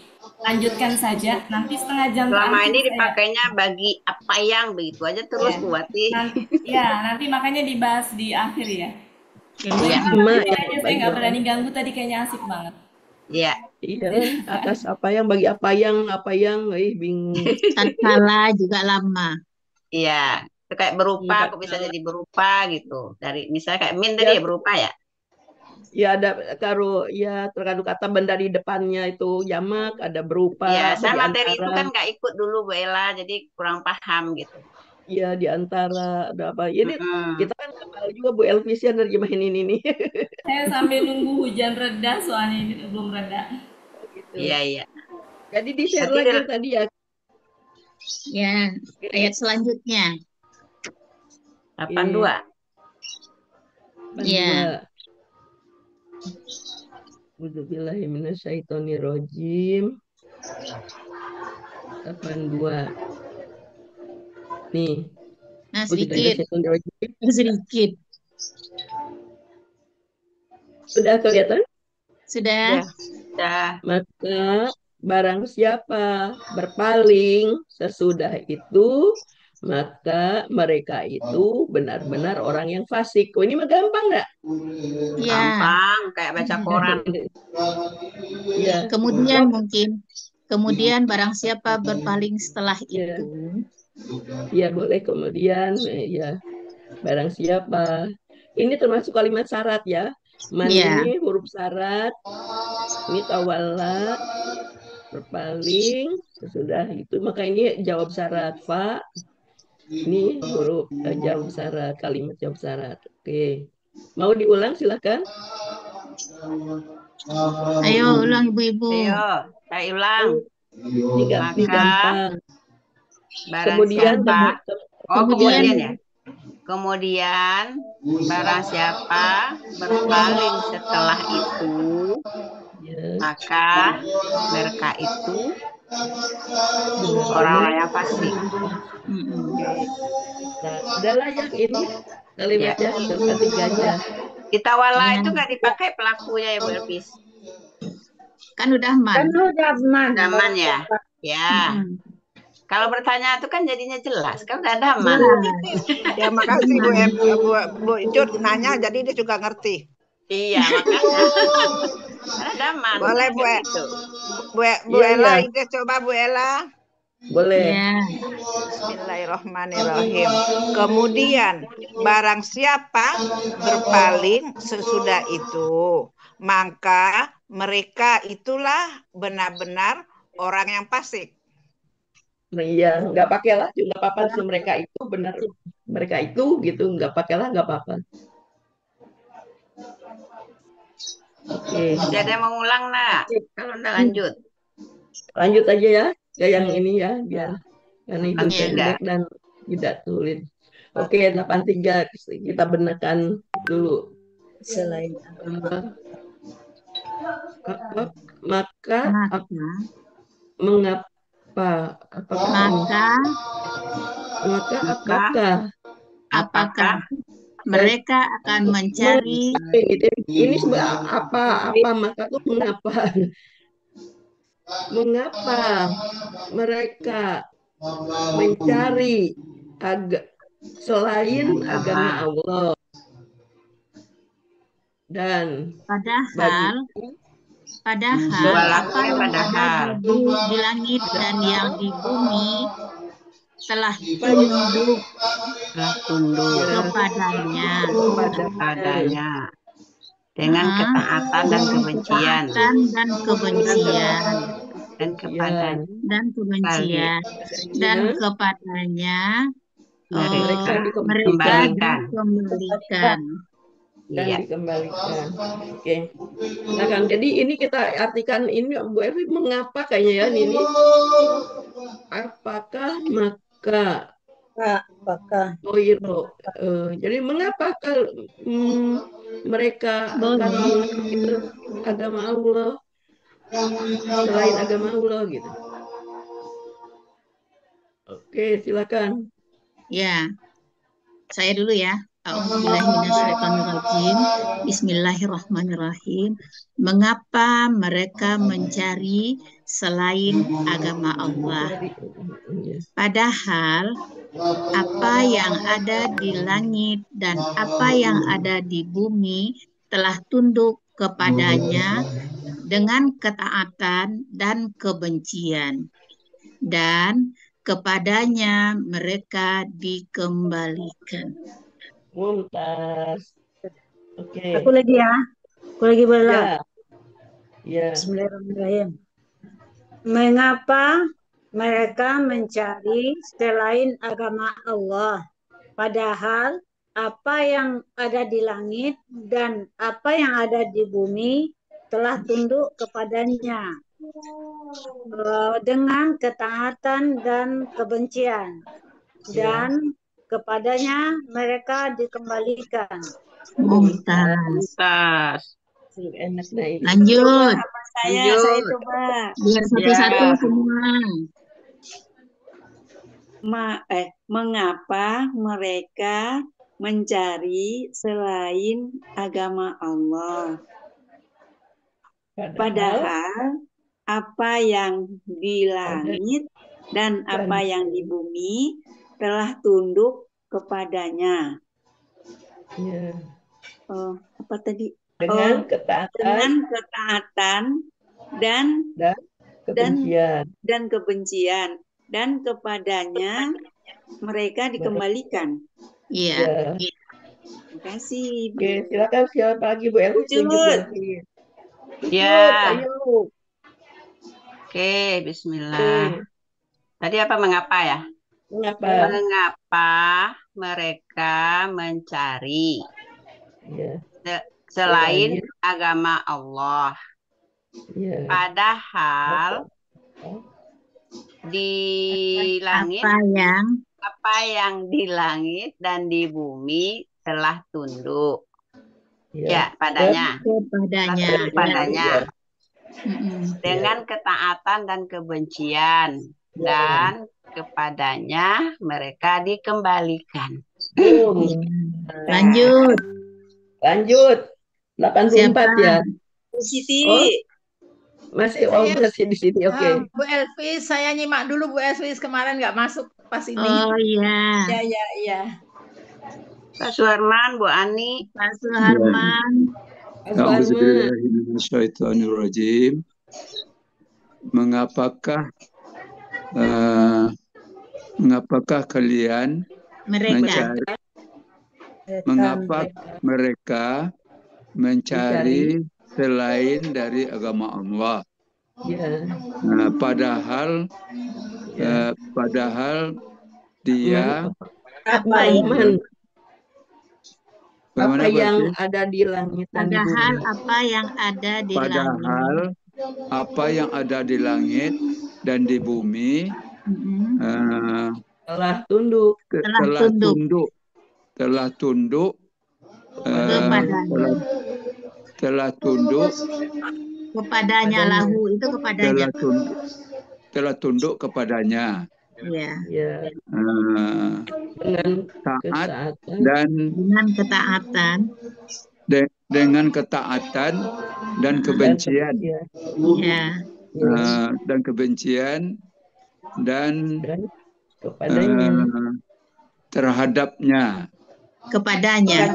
lanjutkan saja. Nanti setengah jam Selama terakhir ini saya. dipakainya bagi apa yang begitu aja terus Bu Wati. Nanti makanya dibahas di akhir ya. Iya. Aja saya nggak berani ganggu tadi, kayaknya asik banget. Iya. Iya, atas apa yang bagi apa yang, bingung. Tatkala juga lama. Iya, itu kayak berupa, kok bisa jadi berupa gitu. Dari misalnya kayak min tadi ya berupa ya. Ya ada terkadang kata benda di depannya itu jamak, ada berupa. Iya, saya di materi itu antara. kan nggak ikut dulu Bu Ella, jadi kurang paham gitu. Iya, di antara ada apa? Jadi kita kan kenal juga Bu Elvisia nerjemahin ini nih. Saya sambil nunggu hujan reda, soalnya ini belum reda. Iya, iya. Jadi di share lagi tadi ya. Ya, ayat selanjutnya. 82. Ya. Bismillahirrahmanirrahim. 82. Nih. Nah, sedikit. Sudah kelihatan? Sudah. Sudah. Maka barang siapa berpaling sesudah itu, maka mereka itu benar-benar orang yang fasik. Oh, ini mah gampang nggak? Ya. Gampang, kayak baca koran. Ya. Kemudian barang siapa berpaling setelah itu. Ya, boleh kemudian ya. Barang siapa. Ini termasuk kalimat syarat ya. Man ini huruf syarat. Ini tawalla, berpaling sesudah itu, maka ini jawab syarat fa. Ini huruf jawab syarat, kalimat jawab syarat. Oke. Mau diulang silakan. Ayo ulang ibu-ibu. Ayo, saya ulang. Ini gampang. Kemudian siapa? Kemudian ya. Kemudian barang siapa berpaling setelah itu, maka mereka itu orang-orang yang fasik. Nah, adalah yang ini kalimatnya ketiganya. Kita wala itu nggak dipakai pelakunya ya Bu Elvis. Kan udah man. Udah man ya. Ya. Kalau bertanya itu kan jadinya jelas, kan udah ada man. Ya makasih Bu Icut nanya, jadi dia juga ngerti. Iya, makanya. Ada man. Boleh Bu Ella, itu coba Bu Ella. Boleh. Ya. Bismillahirrahmanirrahim. Kemudian barang siapa berpaling sesudah itu, maka mereka itulah benar-benar orang yang fasik. Iya, nggak pakailah, nggak apa-apa. Mereka itu benar, mereka itu gitu, nggak pakailah, nggak apa-apa. Oke. Jadi ada yang mau ulang nak? Kalau udah lanjut. Lanjut aja ya, yang ini ya, biar karena itu pendek dan tidak sulit. Oke, 83 kita benarkan dulu. Selain maka mengapa? Apakah mereka akan mencari ini sebenarnya apa maka itu mengapa mereka mencari selain agama Allah, dan padahal apa yang ada di langit dan yang di bumi telah tunduk kepadanya dengan ketaatan dan kebencian dan kepadanya mereka dikembalikan. Dan dikembalikan. Oke. Nah kan, jadi ini kita artikan ini Bu Evi, mengapa kayaknya ya ini? Apakah maka? Jadi mengapa mereka akan mengikir agama Allah selain agama Allah gitu? Oke, silakan. Ya, saya dulu ya. A'udzubillahiminasyaitonirrajim. Bismillahirrahmanirrahim. Mengapa mereka mencari selain agama Allah? Padahal apa yang ada di langit dan apa yang ada di bumi telah tunduk kepadanya dengan ketaatan dan kebencian, dan kepadanya mereka dikembalikan. Mumtaz. Oke. Aku lagi ya. Aku lagi bela. Ya. Ya. Bismillahirrahmanirrahim. Mengapa mereka mencari selain agama Allah, padahal apa yang ada di langit dan apa yang ada di bumi telah tunduk kepadanya dengan ketaatan dan kebencian, dan kepadanya mereka dikembalikan. Mumtaz. Enak nih. Lanjut. Saya coba. Biar satu-satu semua. Mengapa mereka mencari selain agama Allah? Padahal apa yang di langit dan apa yang di bumi telah tunduk kepadanya. Ya. Apa tadi? Dengan ketaatan dan kebencian. Dan kepadanya mereka dikembalikan. Iya. Terima kasih. Oke, silakan siapa lagi Bu Elvi? Ya. Ayo. Oke, bismillah. Tadi apa mengapa ya? Mengapa mereka mencari selain agama Allah? Padahal di langit apa yang di langit dan di bumi telah tunduk. Ya, padanya. Dengan ketaatan dan kebencian, dan kepadanya mereka dikembalikan. Lanjut. 84 ya. Siti. Masih di sini. Oke. Bu Elvi, saya nyimak dulu Bu Elvi, kemarin nggak masuk pas ini. Oh iya. Iya. Pak Suharman, Bu Ani. Pak Suharman. A'udzubillahiminasyaitonirrajim. Mengapakah kalian mengapa mereka mencari selain dari agama Allah? Padahal dia apa yang ada di langit dan di bumi. Apa yang ada di apa yang ada di langit dan di bumi telah tunduk kepadanya. Lahu itu kepadanya. Telah tunduk kepadanya. Ya. Dengan taat dengan ketaatan dan kebencian. Dan kebencian dan terhadapnya. Kepadanya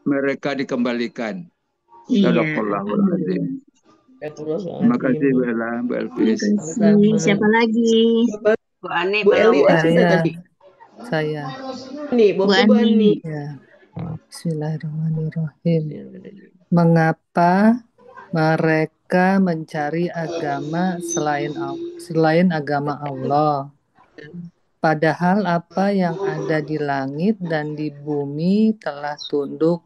mereka dikembalikan. Sadaqallahul azim. Terima kasih Bu Elvis. Siapa lagi? Bu Ani, Bu Elvis tadi. Saya. Bu Ani. Ya. Bismillahirrahmanirrahim. Mengapa mereka mencari agama selain agama Allah? Padahal apa yang ada di langit dan di bumi telah tunduk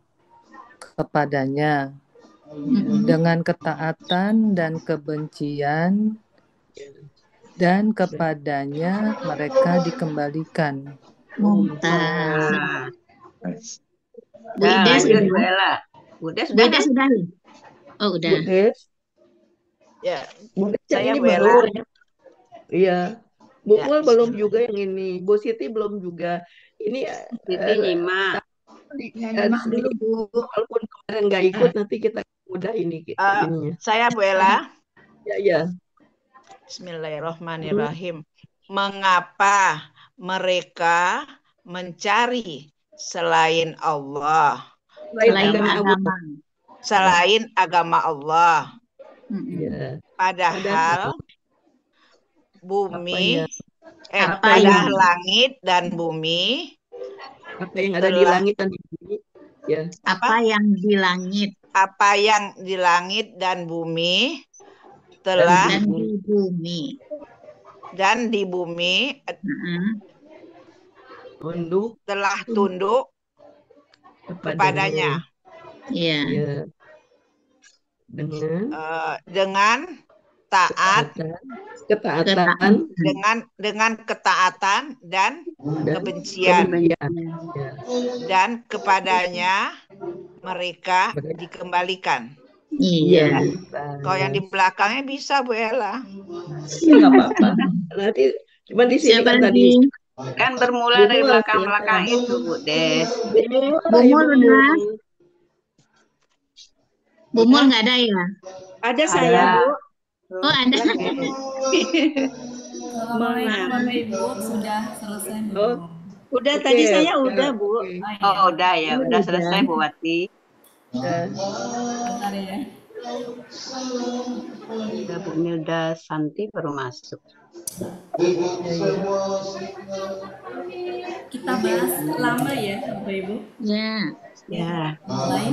kepadanya. Dengan ketaatan dan kebencian, dan kepadanya mereka dikembalikan. Mumtaz. Bu Ida sudah. Oh, udah. Ya. Saya Bu Ella. Iya. Bu Ya, Mul belum juga yang ini. Bu Siti belum juga. Ini Siti nyimak. Nyimak dulu, Bu. walaupun kemarin nggak ikut, nanti kita udah ini ininya. Saya Bu Ella. Ya, ya. Bismillahirrahmanirrahim. Mengapa mereka mencari selain Allah? Selain agama Allah. Ya. Padahal bumi, Padahal langit dan bumi, apa yang ada di langit dan di bumi, ya. Apa yang di langit dan bumi telah dan di bumi telah tunduk kepadanya. Iya. Ya. Dengan taat, ketaatan, dengan ketaatan dan kebencian. Dan kepadanya mereka dikembalikan. Iya. Kalau yang di belakangnya bisa Bu Ella. Ya, nggak apa-apa. Nanti cuma di sini kan tadi kan bermula dari belakang-belakang itu, Bu Des. Bumul nggak ada ya? Ada saya, Bu. Oh, ada. Assalamualaikum Bapak Ibu, sudah selesai belum? Udah, tadi saya udah, Bu. Oh, udah ya, udah selesai Bu Wati. Bentar ya. Udah Bu Nilda Santi baru masuk. Kita bahas lama ya Bapak Ibu. Ya. Ya. Mulai.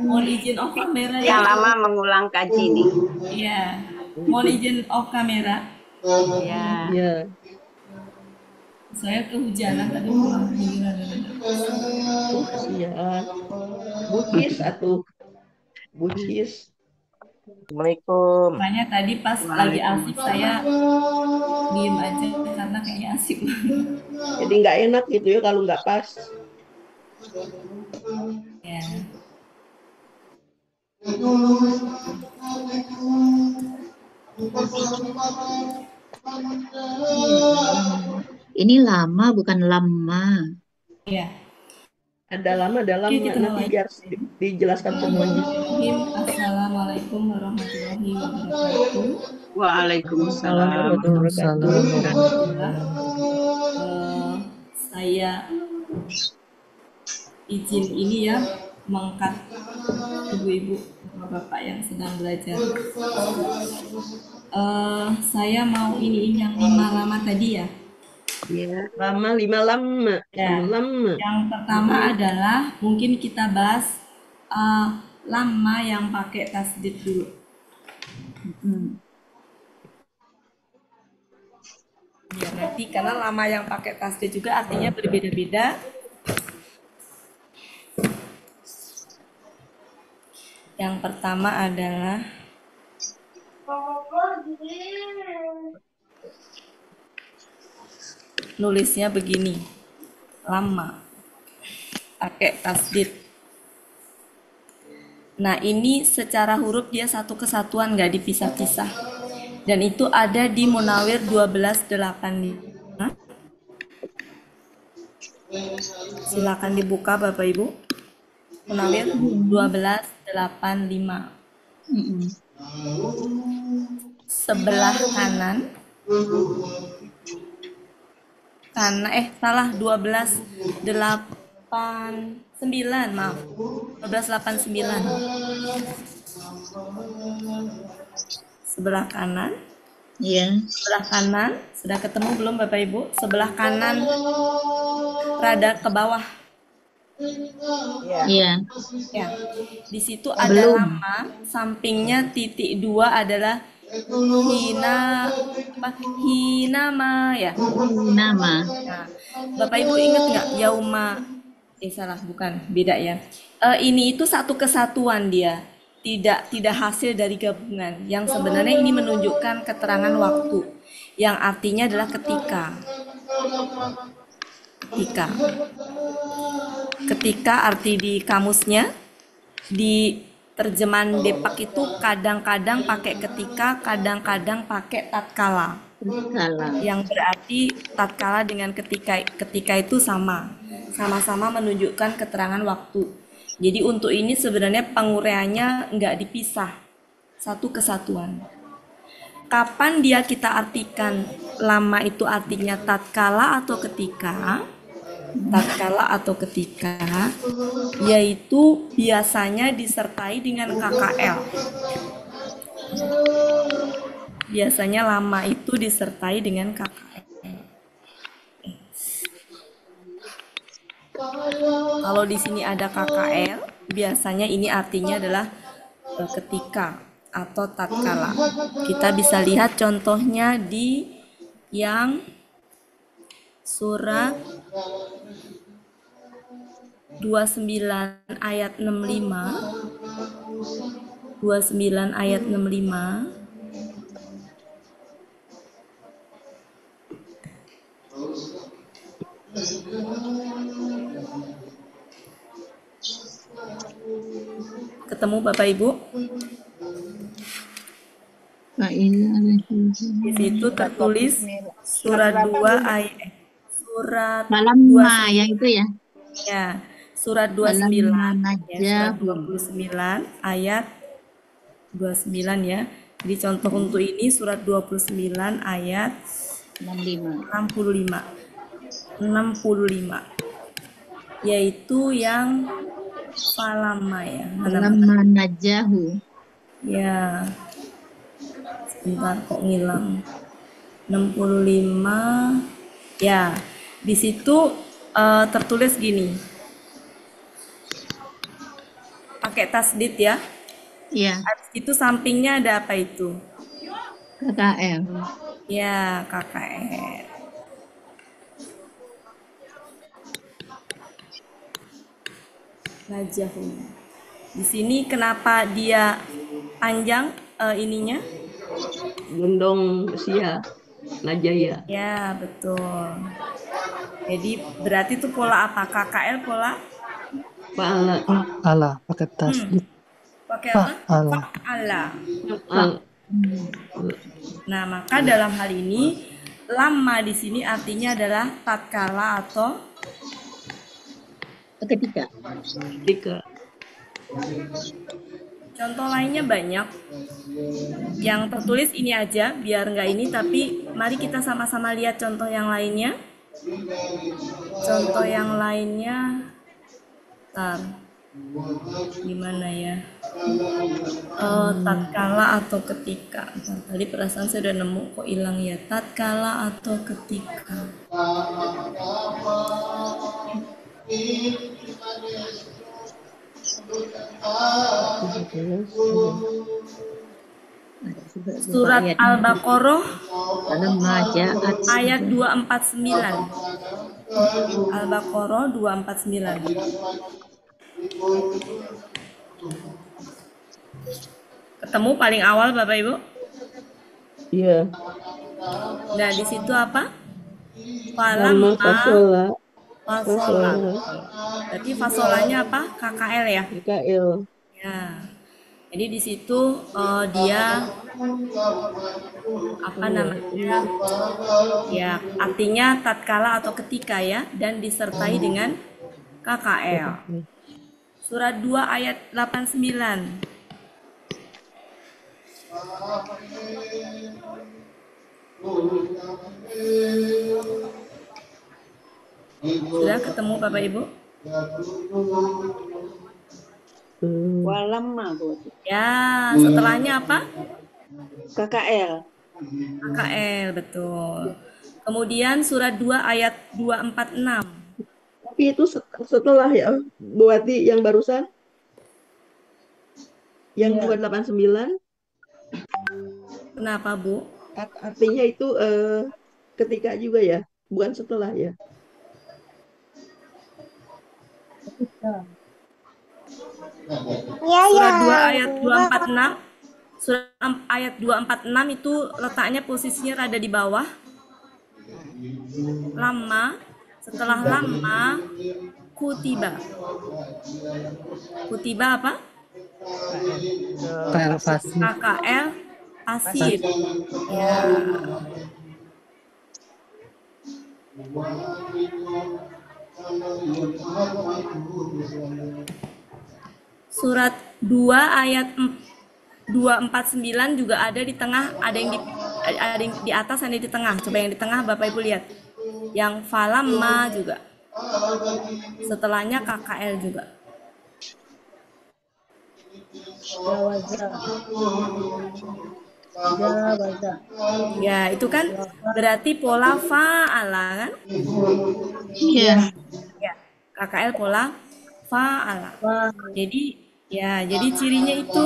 Mohon izin off kamera ya. Yang lama mengulang kaji nih. Iya. Mohon izin off kamera. Ya. Ya. Saya kehujanan tadi pulang Kasihan. Bucis atuh. Bucis. Assalamualaikum. Makanya tadi pas lagi asik saya diem aja karena kayaknya asik banget. Jadi nggak enak gitu ya kalau nggak pas. Ya. Ini lama bukan lama. Iya. Ada lama, nanti biar dijelaskan semuanya. Assalamualaikum warahmatullahi wabarakatuh. Waalaikumsalam warahmatullahi wabarakatuh. Saya izin ini ya mengangkat ibu-ibu bapak yang sedang belajar. Saya mau ini yang 5 lama tadi ya. Ya, lima lama. Ya. Yang pertama adalah mungkin kita bahas lama yang pakai tasdid dulu. Ya, nanti karena lama yang pakai tasdid juga artinya berbeda-beda. Yang pertama adalah nulisnya begini, lama pakai tasdid. Nah ini secara huruf dia satu kesatuan, nggak dipisah-pisah, dan itu ada di Munawir 1285. Silakan dibuka Bapak Ibu. Munawir 1285. Sebelah kanan. Salah 1289, maaf. 1289. Sebelah kanan. Iya. Sebelah kanan, sudah ketemu belum Bapak Ibu? Sebelah kanan rada ke bawah. Iya. Ya. Di situ ada lama, sampingnya titik 2 adalah hinama ya. Hinama. Nah, Bapak Ibu ingat nggak yauma? Salah, bukan, beda ya. Ini itu satu kesatuan dia, tidak hasil dari gabungan. Yang sebenarnya ini menunjukkan keterangan waktu, yang artinya adalah ketika. Ketika arti di kamusnya, di terjemahan Depak itu kadang-kadang pakai ketika, kadang-kadang pakai tatkala. yang berarti tatkala dengan ketika itu sama-sama menunjukkan keterangan waktu. Jadi untuk ini sebenarnya penguraiannya nggak dipisah, satu kesatuan. Kapan dia kita artikan lama itu artinya tatkala atau ketika? Tatkala atau ketika, yaitu biasanya disertai dengan KKL. Biasanya lama itu disertai dengan KKL. Kalau di sini ada KKL, biasanya ini artinya adalah ketika atau tatkala. Kita bisa lihat contohnya di yang surat 29 ayat 65. 29 ayat 65. Ketemu Bapak Ibu? Di situ tertulis surat 2 ayat surat Malamma yang itu ya. Ya, surat 29 ya, surat 29 ayat 29 ya. Jadi contoh untuk ini surat 29 ayat 65. Yaitu yang falama ya. Falamma najahu. Ya. Sebentar kok ngilang. 65. Ya. Di situ tertulis gini. Pakai tasdid ya. Iya. Itu sampingnya ada apa itu? KKL. Ya, KKL. Najahu. Di sini kenapa dia panjang ininya? Gendong sia. Najaya. Ya, betul. Jadi berarti itu pola apa? KKL pola? Fa'ala. Fa'ala pakai tasdid. Pakai apa? Fa'ala. Fa'ala. Nah, maka dalam hal ini lama di sini artinya adalah tatkala atau ketika. Contoh lainnya banyak. Yang tertulis ini aja, biar nggak ini, tapi mari kita sama-sama lihat contoh yang lainnya. Contoh yang lainnya, gimana ya? Tatkala atau ketika. Tadi perasaan saya udah nemu, kok hilang ya? Tatkala atau ketika. Surat Al-Baqarah ayat 249. Al-Baqarah 249. Ketemu paling awal Bapak Ibu? Iya. Nah, di situ apa? Falamma fasola. Berarti fasolanya apa? KKL ya? KKL. Ya. Jadi di situ dia apa namanya? Ya, artinya tatkala atau ketika ya, dan disertai dengan KKL. Surat 2 ayat 89. Sudah ketemu Bapak Ibu? Walamma Bu. Ya, setelahnya apa? KKL. KKL, betul. Kemudian surat 2 ayat 246. Tapi itu setelah ya, Buati yang barusan? Yang 289? Kenapa, Bu? Artinya itu ketika juga ya, bukan setelah ya. Surat 2 ayat 246. Surat ayat 246 itu letaknya posisinya rada di bawah. Lama, setelah lama kutiba. Kutiba apa? KKL pasif. KKL pasif. Ya. Surat 2 ayat 249 juga ada di tengah, ada yang di atas, ada yang di tengah. Coba yang di tengah Bapak Ibu lihat. Yang falamma juga. Setelahnya KKL juga. Ya, itu kan berarti pola fa'ala kan? Iya. Ya, KKL pola fa'ala. Jadi cirinya itu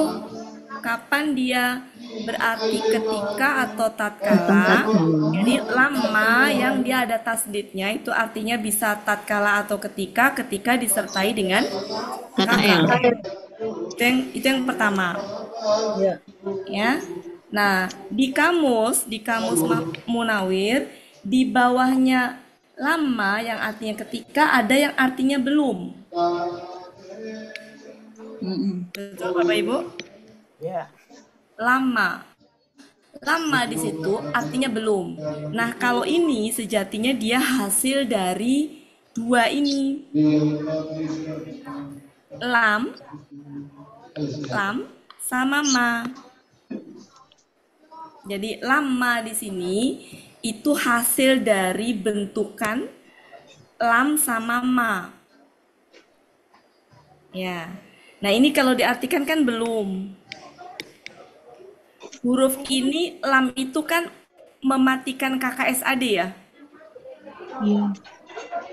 kapan dia berarti ketika atau tatkala. Jadi lama yang dia ada tasdidnya itu artinya bisa tatkala atau ketika disertai dengan KKL. Itu yang pertama. Ya. Nah, di kamus Munawir di bawahnya lama yang artinya ketika, ada yang artinya belum. Betul Bapak Ibu? Ya. Lama di situ artinya belum. Nah, kalau ini sejatinya dia hasil dari dua ini. Lam sama ma. Jadi lama di sini itu hasil dari bentukan lam sama ma. Ya. Nah, ini kalau diartikan kan belum. Huruf ini lam itu kan mematikan KKSAD ya? Iya.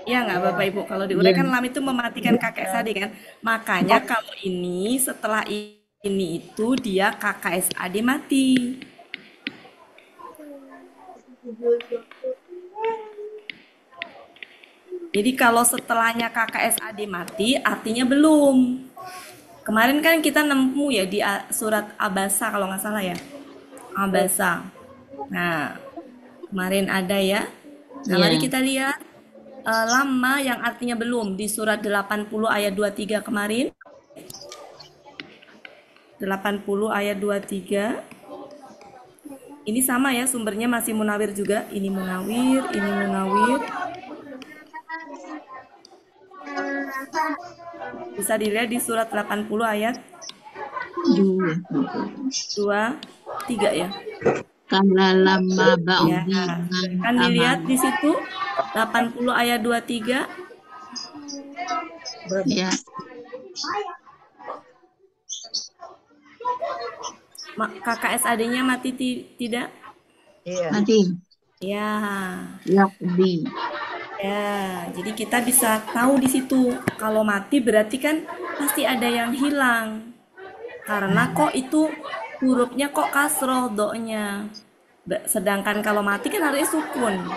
Ya nggak Bapak Ibu? Kalau diuraikan lam itu mematikan KKSAD kan? Makanya kalau ini setelah ini itu dia KKSAD mati. Jadi kalau setelahnya KKSAD mati artinya belum. Kemarin kan kita nemu ya di surat Abasa kalau nggak salah ya. Abasa. Nah, kemarin ada ya. Nah, mari kita lihat lama yang artinya belum di surat 80 ayat 23 kemarin. 80 ayat 23. Ini sama ya, sumbernya masih Munawir juga. Ini Munawir, ini Munawir. Bisa dilihat di surat 80 ayat 2, 3 ya. Karena lama ya, kan dilihat di situ 80 ayat 23. Ya. KKSAD-nya mati tidak? Iya. Mati. Ya. Yakdi. Ya, jadi kita bisa tahu di situ kalau mati berarti kan pasti ada yang hilang. Karena kok itu hurufnya kok kasroh do-nya. Sedangkan kalau mati kan harusnya sukun.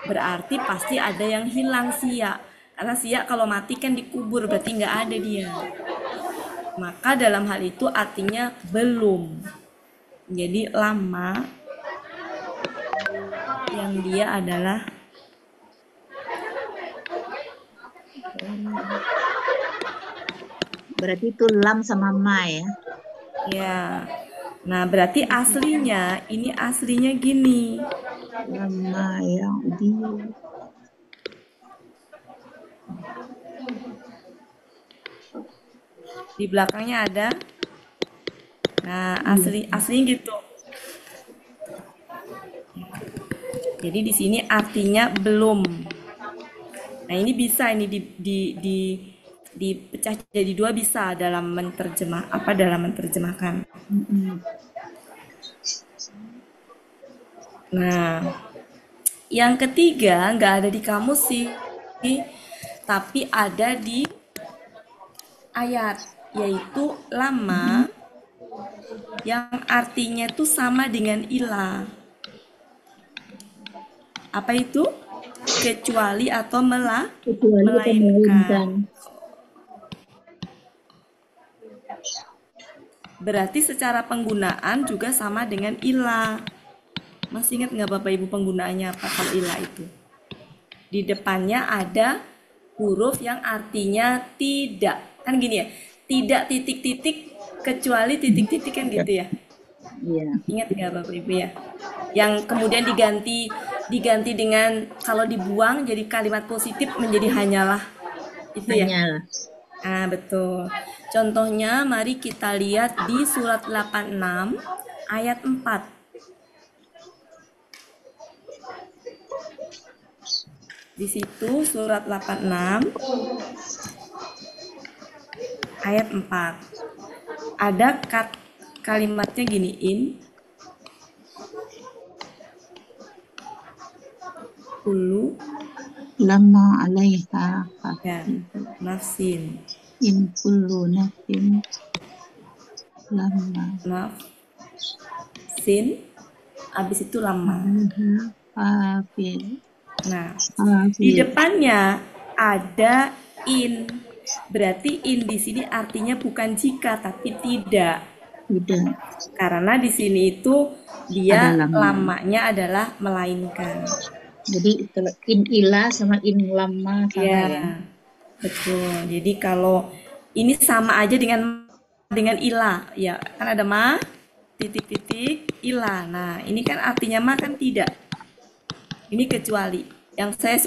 Berarti pasti ada yang hilang siya. Karena siya kalau mati kan dikubur berarti nggak ada dia. Maka dalam hal itu artinya belum. Jadi lama yang dia adalah berarti itu lam sama ma ya. Ya. Nah, berarti aslinya ini aslinya gini. Lama yang di belakangnya ada. Nah, aslinya gitu. Jadi di sini artinya belum. Nah, ini bisa ini dipecah jadi dua bisa dalam menerjemahkan. Nah, yang ketiga nggak ada di kamus sih, tapi ada di ayat, yaitu lama yang artinya itu sama dengan ilah. Apa itu? Kecuali atau melainkan. Berarti secara penggunaan juga sama dengan ilah. Masih ingat nggak Bapak Ibu penggunaannya apa kalau ilah itu? Di depannya ada huruf yang artinya tidak. Kan gini ya, tidak titik-titik kecuali titik-titik kan gitu ya? Iya. Ingat nggak Bapak Ibu ya? Yang kemudian diganti diganti dengan kalau dibuang jadi kalimat positif menjadi hanyalah. Itu ya. Hanyalah. Nah, betul. Contohnya mari kita lihat di surat 86 ayat 4. Di situ surat 86 ayat 4. Ada kalimatnya gini, kullu Lama alaiha ya, nafsin in kullu nafsin lama nafsin habis itu lama. hafil. Nah, di depannya ada in. Berarti in di sini artinya bukan jika tapi tidak. Tidak. Karena di sini itu dia Ada lama. lamanya adalah melainkan. Jadi kalau in ila sama in lama sama ya. Betul. Jadi kalau ini sama aja dengan ila, ya kan ada ma titik-titik ila. Nah, ini kan artinya ma kan tidak. Ini kecuali. Yang saya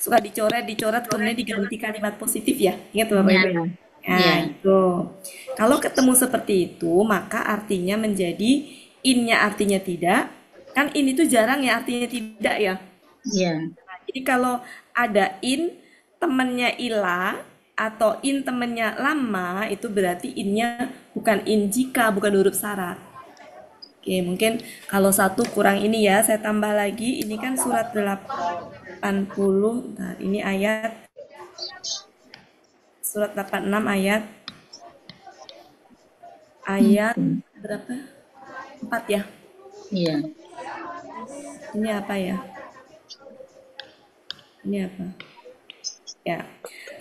suka dicoret kemudian diganti kalimat positif ya. Ingat Bapak Ibu? Nah, itu. Kalau ketemu seperti itu, maka artinya menjadi in-nya artinya tidak. Kan in itu jarang ya artinya tidak ya. Iya. Nah, jadi kalau ada in temannya ila atau in temannya lama, itu berarti in-nya bukan in jika, bukan huruf syarat. Oke, mungkin kalau satu kurang ini ya, saya tambah lagi. Ini kan surat 80. Nah, ini ayat surat 86 ayat berapa? 4 ya? Iya. Ini apa ya? Ini apa? Ya.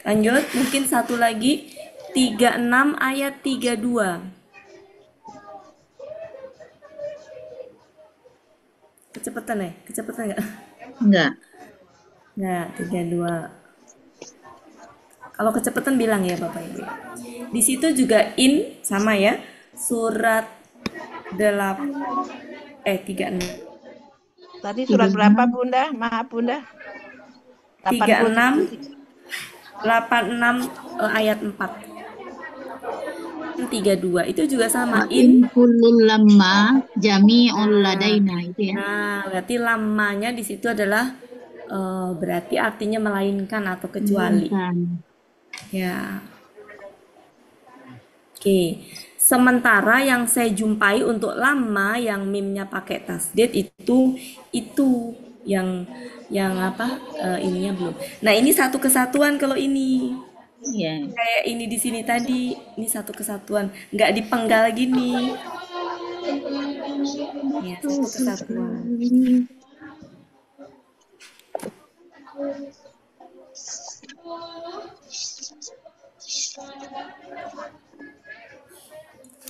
Lanjut, mungkin satu lagi 36 ayat 32. Kecepatan ya? Kecepatan enggak? Enggak. Enggak, 32. Kalau kecepatan bilang ya Bapak Ibu. Di situ juga in sama ya. Surat 36. Tadi surat berapa Bunda? Maaf Bunda. 86 ayat 4. 32 itu juga sama in kullul lamma jami'ul ladaina itu ya. Nah, berarti lamanya di situ adalah berarti artinya melainkan atau kecuali. Ya. Oke. Sementara yang saya jumpai untuk lama yang mimnya pakai tasdid itu yang apa ininya belum. Nah, ini satu kesatuan kalau ini. Iya. Kayak ini di sini tadi, ini satu kesatuan, nggak dipenggal gini. Ya, satu kesatuan.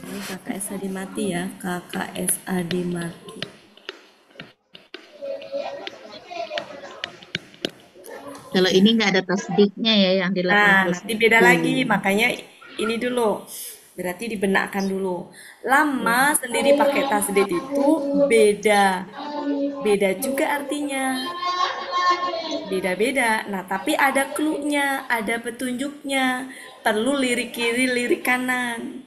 Ini KKS Adimati ya, KKS Adimati. Kalau ini nggak ada tasdiknya ya yang di 80. Nah, nanti beda lagi, makanya ini dulu. Berarti dibenakkan dulu. Lama sendiri pakai tasdid itu beda. Beda juga artinya. Beda-beda. Nah, tapi ada clue-nya, ada petunjuknya. Perlu lirik kiri, lirik kanan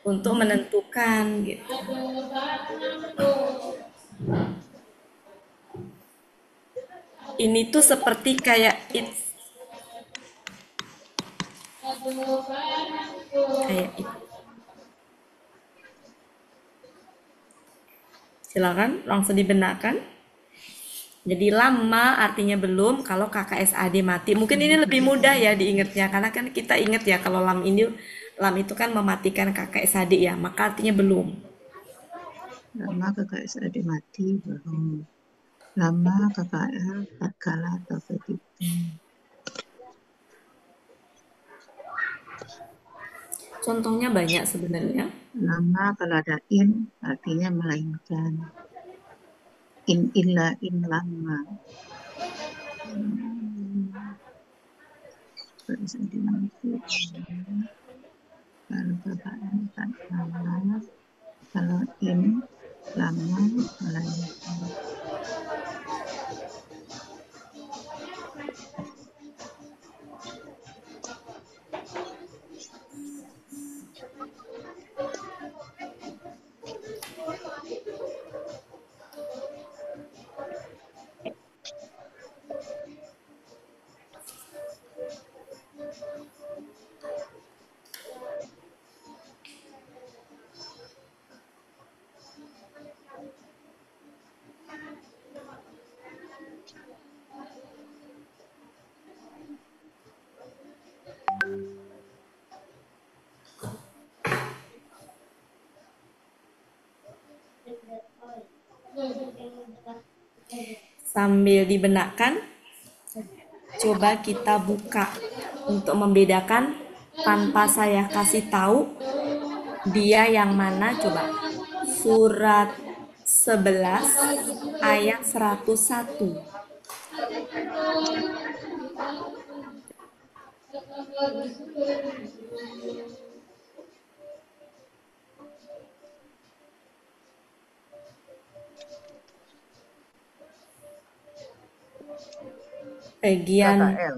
untuk menentukan gitu. Ini tuh seperti kayak kayak itu. Silakan langsung dibenarkan. Jadi lama artinya belum, kalau KKS Adimati. Mungkin ini lebih mudah ya diingatnya, karena kan kita ingat ya kalau lam itu kan mematikan KKS Adi ya, maka artinya belum. Lama KKS Adimati belum. Lama KKL tatkala atau ketika. Contohnya banyak sebenarnya. Lama kalau ada in artinya melainkan. In illa in lama. KKS Adimati. Kalau KKL tatkala, kalau in lama melainkan. Sambil dibenakkan, coba kita buka untuk membedakan tanpa saya kasih tahu dia yang mana. Coba surat 11 ayat 101. Bagian KKL.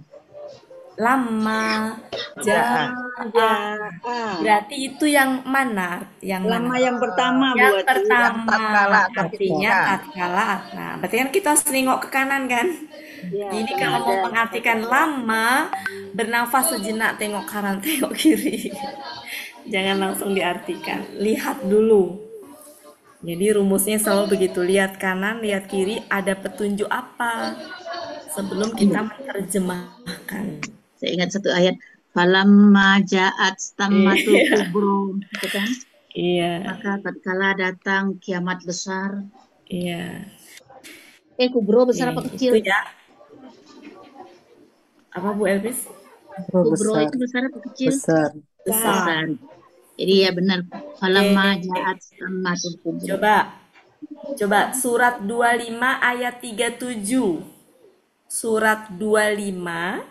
lama Jaa. berarti itu yang mana? Yang Lama mana? yang pertama, Bu Yang Wati. pertama tatkala atau artinya ketika. tatkala. Nah, berarti kan kita harus nengok ke kanan kan? Ya, Jadi kan kalau mau ada. mengartikan lama, bernafas sejenak, tengok kanan, tengok kiri. Jangan langsung diartikan. Lihat dulu. Jadi rumusnya selalu begitu. Lihat kanan, lihat kiri, ada petunjuk apa sebelum kita menerjemahkan. Saya ingat satu ayat, falamma ja'at stammatul kubro, gitu kan? Iya. Maka tatkala datang kiamat besar. Iya. Kubro besar apa kecil? Itu ya. Apa Bu Elvis? Kubro itu besar apa kecil? Besar. Jadi ya benar. Falamma ja'at stammatul kubro. Coba surat 25 ayat 37. Surat 25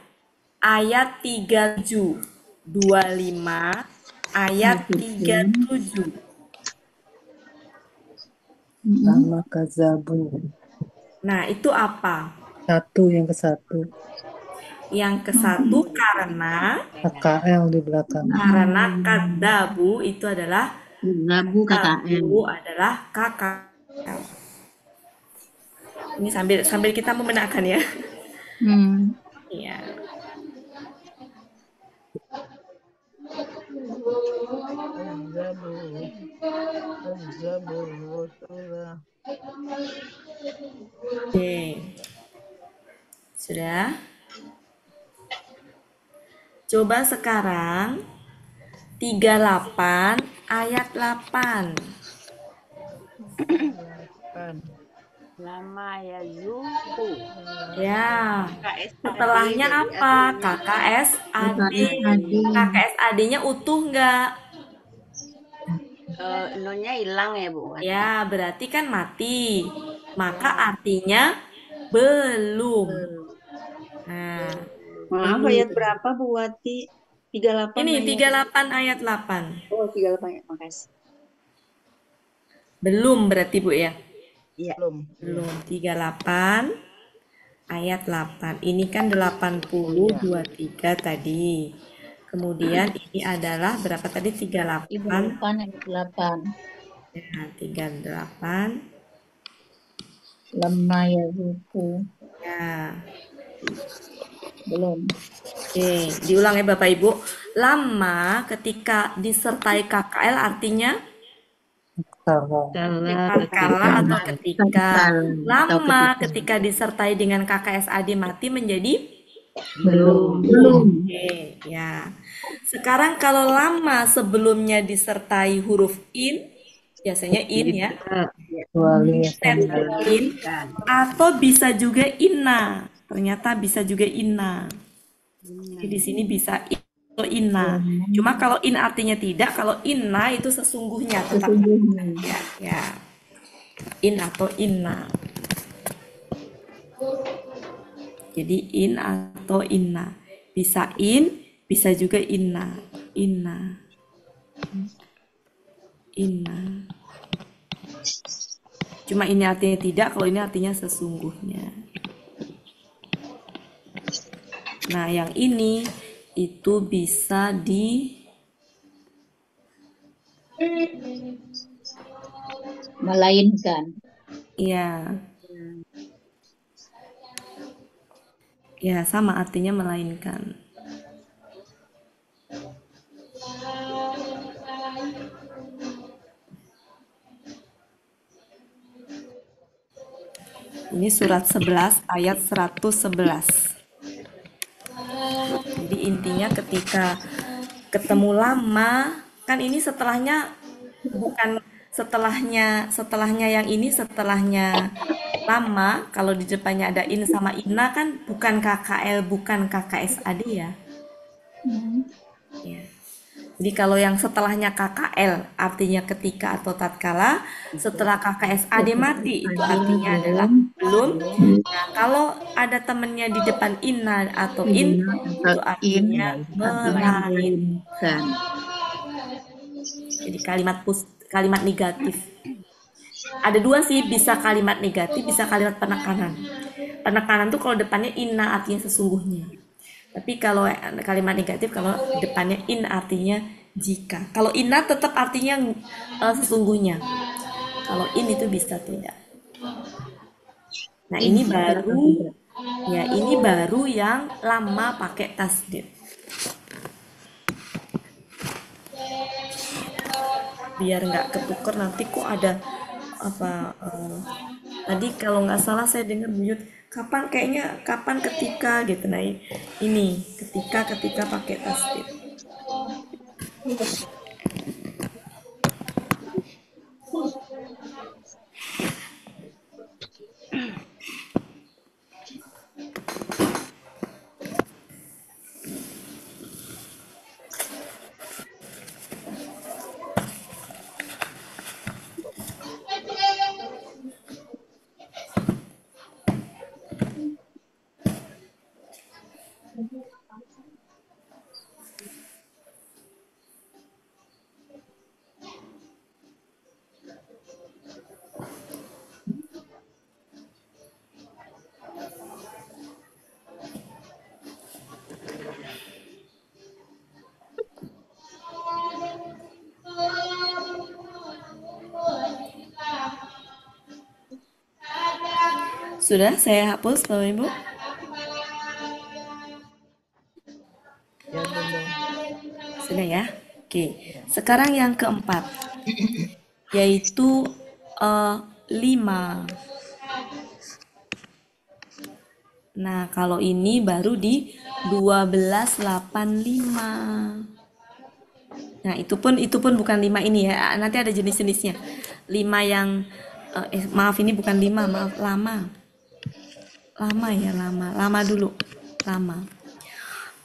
ayat 37. 25 ayat 37. Lama kazabun. Nah, itu apa? Yang ke satu. Yang ke satu karena KKL di belakang. Karena kadzabu itu adalah KKL. adalah KKL. Ini sambil kita membenarkan ya. Iya. Oke. Sudah? Coba sekarang 38 ayat 8. Lama ya zuku. Ya. Setelahnya apa? KKSAD. KKSAD-nya utuh nggak? Nonya hilang ya Bu. Ya, berarti kan mati. Maka artinya belum. Nah, maaf ayat berapa Bu Wati? 38 ini ayat. 38 ayat 8. Oh, 38 ayat. Makasih. Belum berarti Bu ya? Iya. Belum. 38 ayat 8. Ini kan 80 23 tadi. Kemudian ini adalah berapa tadi? 38 ayat 8. Ya, 38 Lemma ya zuku. ya. Belum. Oke, diulang ya Bapak Ibu. Lama ketika disertai KKL artinya tatkala atau ketika. Lama ketika disertai dengan KKSAD mati menjadi belum. Oke, ya. Sekarang kalau lama sebelumnya disertai huruf in, biasanya in ya. In atau bisa juga inna. Ternyata bisa juga inna. Jadi di sini bisa in atau inna. Cuma kalau in artinya tidak, kalau inna itu sesungguhnya tetap ya. In atau inna. Jadi in atau inna. Bisa in, bisa juga inna. Inna. Cuma ini artinya tidak, kalau ini artinya sesungguhnya. Nah, yang ini itu bisa melainkan. Iya. Ya, sama artinya melainkan. Ini surat 11 ayat 111. Jadi intinya ketika ketemu lama, kan ini setelahnya bukan setelahnya yang ini setelahnya lama kalau di depannya ada in sama inna kan bukan KKL, bukan KKSAD ya. Ya. Jadi kalau yang setelahnya KKL artinya ketika atau tatkala, setelah KKSAD mati itu artinya adalah belum. Nah, kalau ada temennya di depan inna atau in itu artinya melainkan. Jadi kalimat negatif. Ada dua sih, bisa kalimat negatif, bisa kalimat penekanan. Penekanan tuh kalau depannya inna artinya sesungguhnya. Tapi kalau kalimat negatif, kalau depannya in artinya jika. Kalau inna tetap artinya sesungguhnya. Kalau in itu bisa tidak. Nah ini baru, ya ini baru yang lama pakai tasdid. Biar nggak ketuker nanti kok ada apa tadi kalau nggak salah saya dengar buyut kapan ketika gitu. Nah ini ketika pakai tasdid. Sudah saya hapus Bapak Ibu? Sudah ya? Oke. Sekarang yang keempat, yaitu 5. Nah, kalau ini baru di 1285. Nah, itu pun bukan 5 ini ya. Nanti ada jenis-jenisnya. 5 yang maaf ini bukan 5, maaf lama. Lama dulu.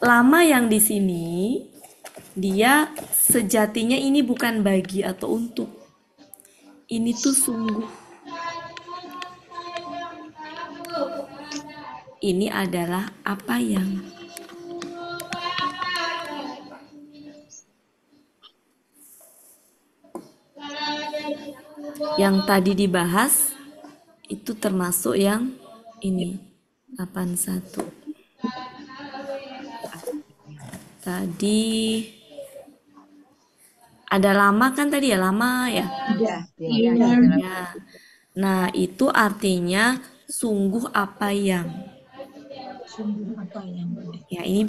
Lama yang di sini dia sejatinya ini bukan bagi atau untuk. Ini tuh sungguh. Ini adalah apa yang tadi dibahas itu termasuk yang ini 81. Tadi ada lama kan tadi ya, lama ya? Iya. Nah, itu artinya sungguh apa yang. Ya, ini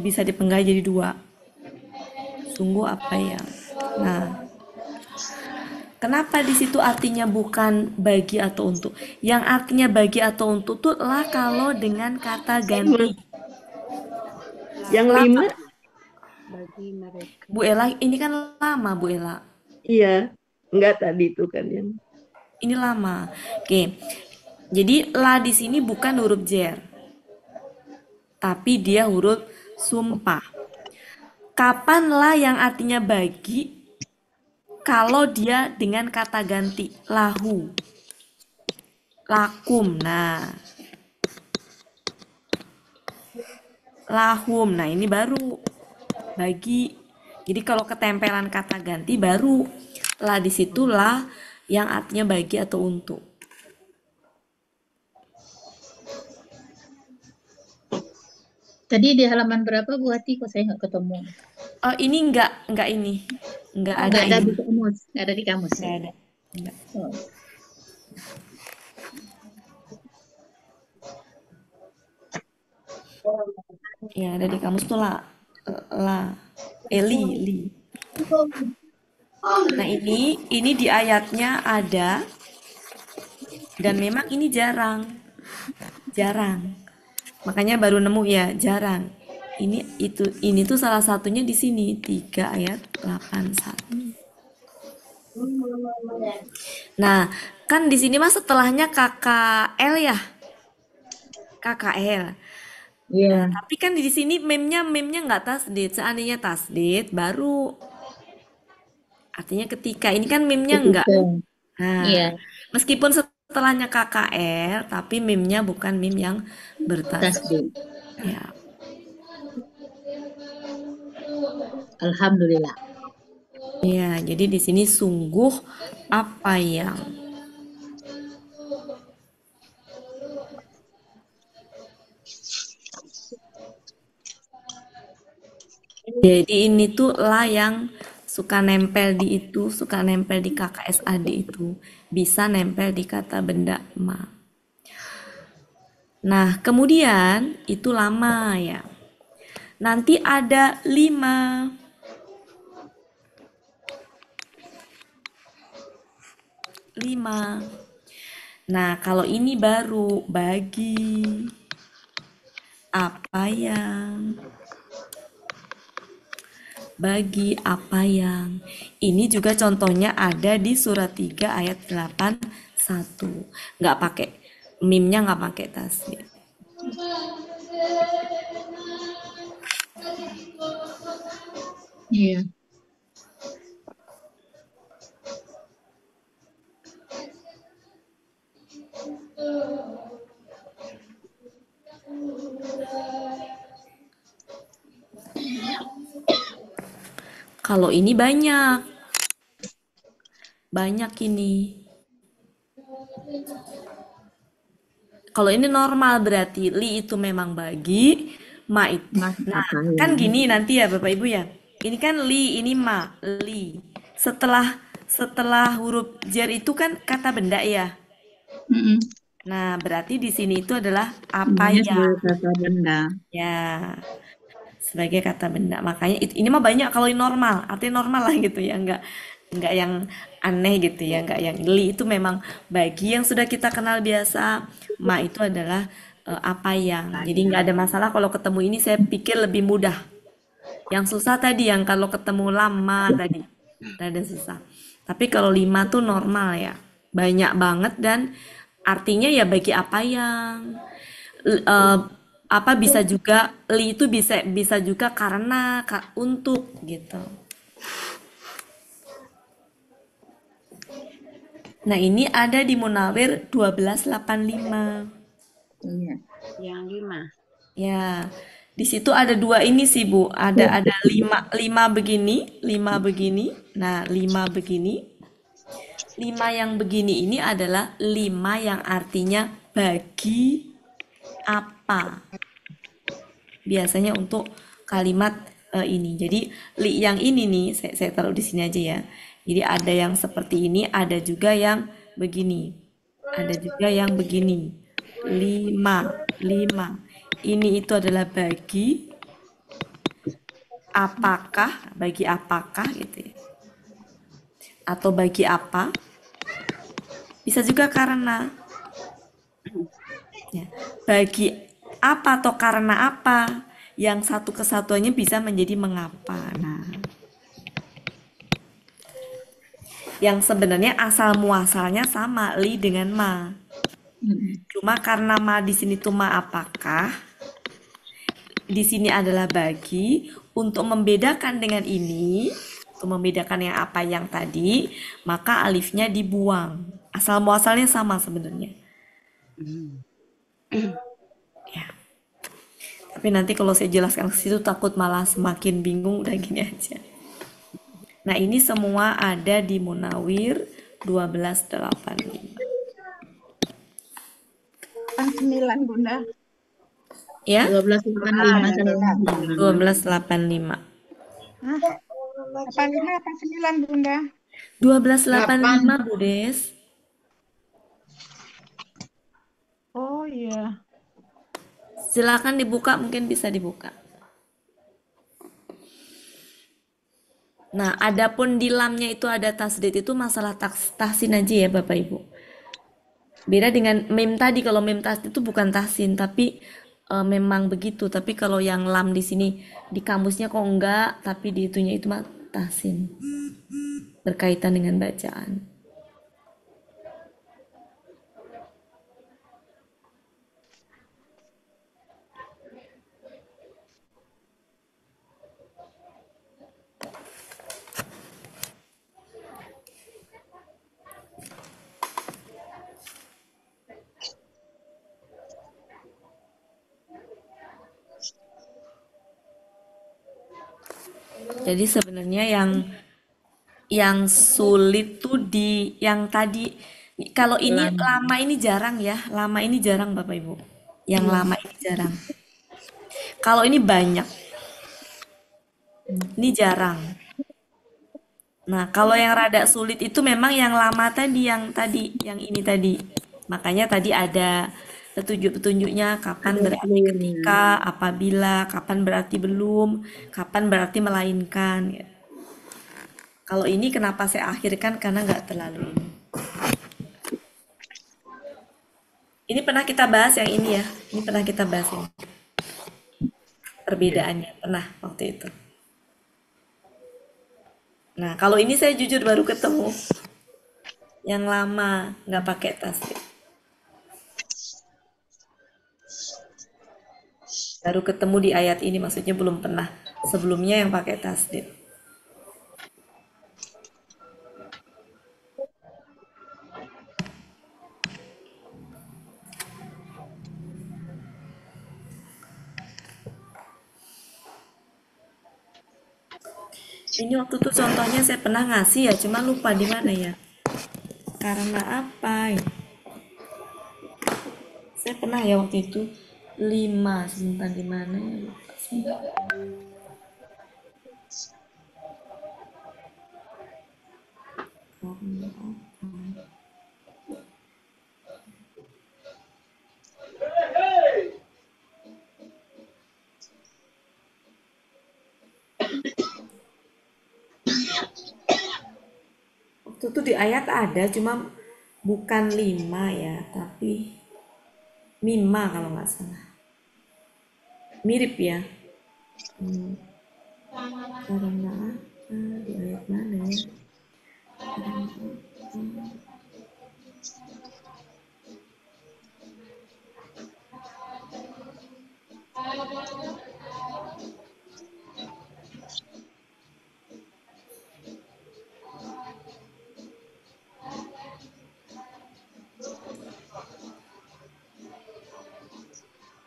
bisa dipenggal jadi 2. Sungguh apa yang. Nah, kenapa di situ artinya bukan bagi atau untuk? Yang artinya bagi atau untuk tuh lah kalau dengan kata ganti. Yang 5 bagi mereka. Bu Ella, ini kan lama Bu Ella. Iya, enggak tadi itu kan yang. Ini lama. Oke. Jadi la di sini bukan huruf jer. Tapi dia huruf sumpah. Kapan la yang artinya bagi? Kalau dia dengan kata ganti lahu, lakum, nah lahum, nah ini baru bagi. Jadi kalau ketempelan kata ganti baru lah, disitulah yang artinya bagi atau untuk. Tadi di halaman berapa Bu Hati? Kok saya nggak ketemu? Ini enggak ini. Enggak ada di kamus. Enggak ada di kamus. Enggak ada. Enggak. Oh. Ya, ada di kamus tuh la. Li. Nah, ini di ayatnya ada, dan memang ini jarang. Makanya baru nemu ya, jarang. Ini tuh salah satunya di sini 3 ayat 81. Nah, Kan di sini mas setelahnya KKL ya, KKL. Iya. Tapi kan di sini memnya nggak tasdid. Seandainya tasdid baru artinya ketika. Ini kan memnya nggak. Nah, Iya. meskipun setelahnya KKL, tapi memnya bukan mem yang bertasdid. Ya. Alhamdulillah. Iya, jadi di sini sungguh apa yang jadi ini tuh lah yang suka nempel di itu, suka nempel di KKSAD itu, bisa nempel di kata benda ma. Nah, kemudian itu lama ya. Nanti ada 5. Nah, kalau ini baru bagi apa yang ini juga contohnya ada di surat 3 ayat 81. Nggak pakai mimnya, nggak pakai tasdid. Iya. Kalau ini banyak ini. Kalau ini normal berarti li itu memang bagi, ma itu. Nah, kan gini nanti ya Bapak Ibu ya. Ini kan li, ini ma, li. Setelah huruf jar itu kan kata benda ya. Nah, berarti di sini itu adalah apa yang kata benda. ya sebagai kata benda. Makanya ini mah banyak kalau ini normal, artinya normal lah gitu ya, enggak yang aneh gitu ya, enggak yang li. Itu memang bagi yang sudah kita kenal biasa. Ma itu adalah apa yang. Jadi enggak ada masalah kalau ketemu ini, saya pikir lebih mudah. Yang susah tadi yang kalau ketemu lama tadi, ada susah. Tapi kalau 5 tuh normal ya, banyak banget dan artinya ya bagi apa yang apa bisa juga li itu bisa juga karena untuk gitu. Nah, ini ada di Munawir 1285. Iya. Yang 5. Ya. Di situ ada 2 ini sih, Bu. Ada 5 begini, 5 begini. Nah, 5 begini. 5 yang begini ini adalah 5 yang artinya bagi apa. Biasanya untuk kalimat ini. Jadi li yang ini nih saya taruh di sini aja ya. Jadi ada yang seperti ini, ada juga yang begini. Ada juga yang begini. 5. Ini itu adalah bagi apakah gitu ya. Atau bagi apa. Bisa juga karena. Ya. Bagi apa atau karena apa, yang satu kesatuannya bisa menjadi mengapa. Nah, yang sebenarnya asal muasalnya sama, li dengan ma. Cuma karena ma di sini tuh ma apakah, di sini adalah bagi, untuk membedakan dengan ini, untuk membedakan yang apa yang tadi, maka alifnya dibuang. Asal muasalnya sama sebenarnya. Ya. Tapi nanti kalau saya jelaskan ke situ takut malah semakin bingung, udah gini aja. Nah, ini semua ada di Munawir 1285. 9 Bunda. Ya? 1285. 1285. Hah? 85 89 Bunda. 1285 Bu Des. Oh iya. Silakan dibuka, mungkin bisa dibuka. Nah, adapun di lamnya itu ada tasdid, itu masalah tahsin aja ya Bapak Ibu. Beda dengan mem tadi, kalau mem tasdid itu bukan tahsin, tapi memang begitu. Tapi kalau yang lam di sini di kamusnya kok enggak, tapi di itunya itu mah tahsin. Berkaitan dengan bacaan. Jadi sebenarnya yang sulit tuh di yang tadi. Kalau ini lama ini jarang ya, lama ini jarang Bapak Ibu. Yang lama ini jarang. Kalau ini banyak, ini jarang. Nah, kalau yang rada sulit itu memang yang lama tadi, yang ini tadi. Makanya tadi ada petunjuk-petunjuknya, kapan berarti ketika, apabila, kapan berarti belum, kapan berarti melainkan. Ya. Kalau ini kenapa saya akhirkan? Karena nggak terlalu ini. Ini pernah kita bahas yang ini ya. Ini pernah kita bahas ini. Perbedaannya pernah waktu itu. Nah, kalau ini saya jujur baru ketemu. Yang lama nggak pakai tasdid. Baru ketemu di ayat ini, maksudnya belum pernah. Sebelumnya yang pakai tasdid. Ini waktu itu contohnya saya pernah ngasih ya, cuma lupa di mana ya. Karena apa? Saya pernah ya waktu itu 5, sebentar di mana ya? Waktu itu di ayat ada, cuma bukan 5 ya, tapi 5 kalau nggak salah. Mirip ya. Karena apa? Di ayat mana ya?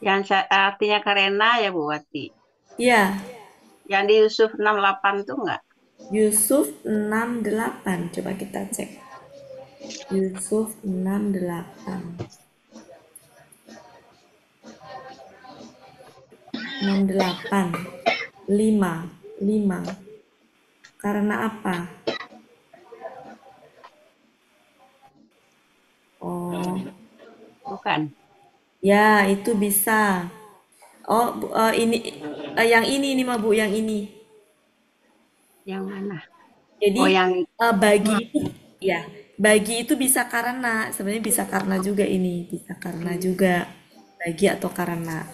Yang artinya karena ya Bu Wati. Iya. Yang di Yusuf 68 tuh enggak? Yusuf 68, coba kita cek. Yusuf 68. 68. 5. Karena apa? Oh. Bukan. Ya, itu bisa. Oh, ini yang ini mah Bu, yang ini. Yang mana? Jadi yang bagi itu ya, bagi itu bisa karena, sebenarnya bisa karena juga ini, bisa karena juga bagi atau karena.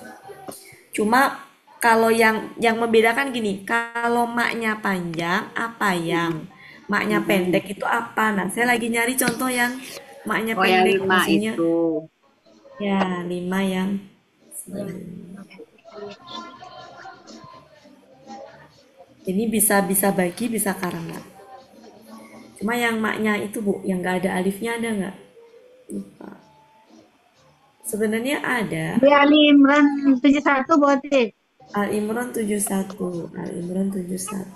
Cuma kalau yang membedakan gini, kalau maknya panjang apa yang maknya pendek itu apa? Nah, saya lagi nyari contoh yang maknya pendek, yang 5 maksudnya itu. ya 5 yang ini bisa bagi, bisa karena. Cuma yang maknya itu Bu, yang nggak ada alifnya ada nggak? Lupa. Sebenarnya ada. Di Ali Imran 71 berarti. Al Imran 71. Al Imran 71.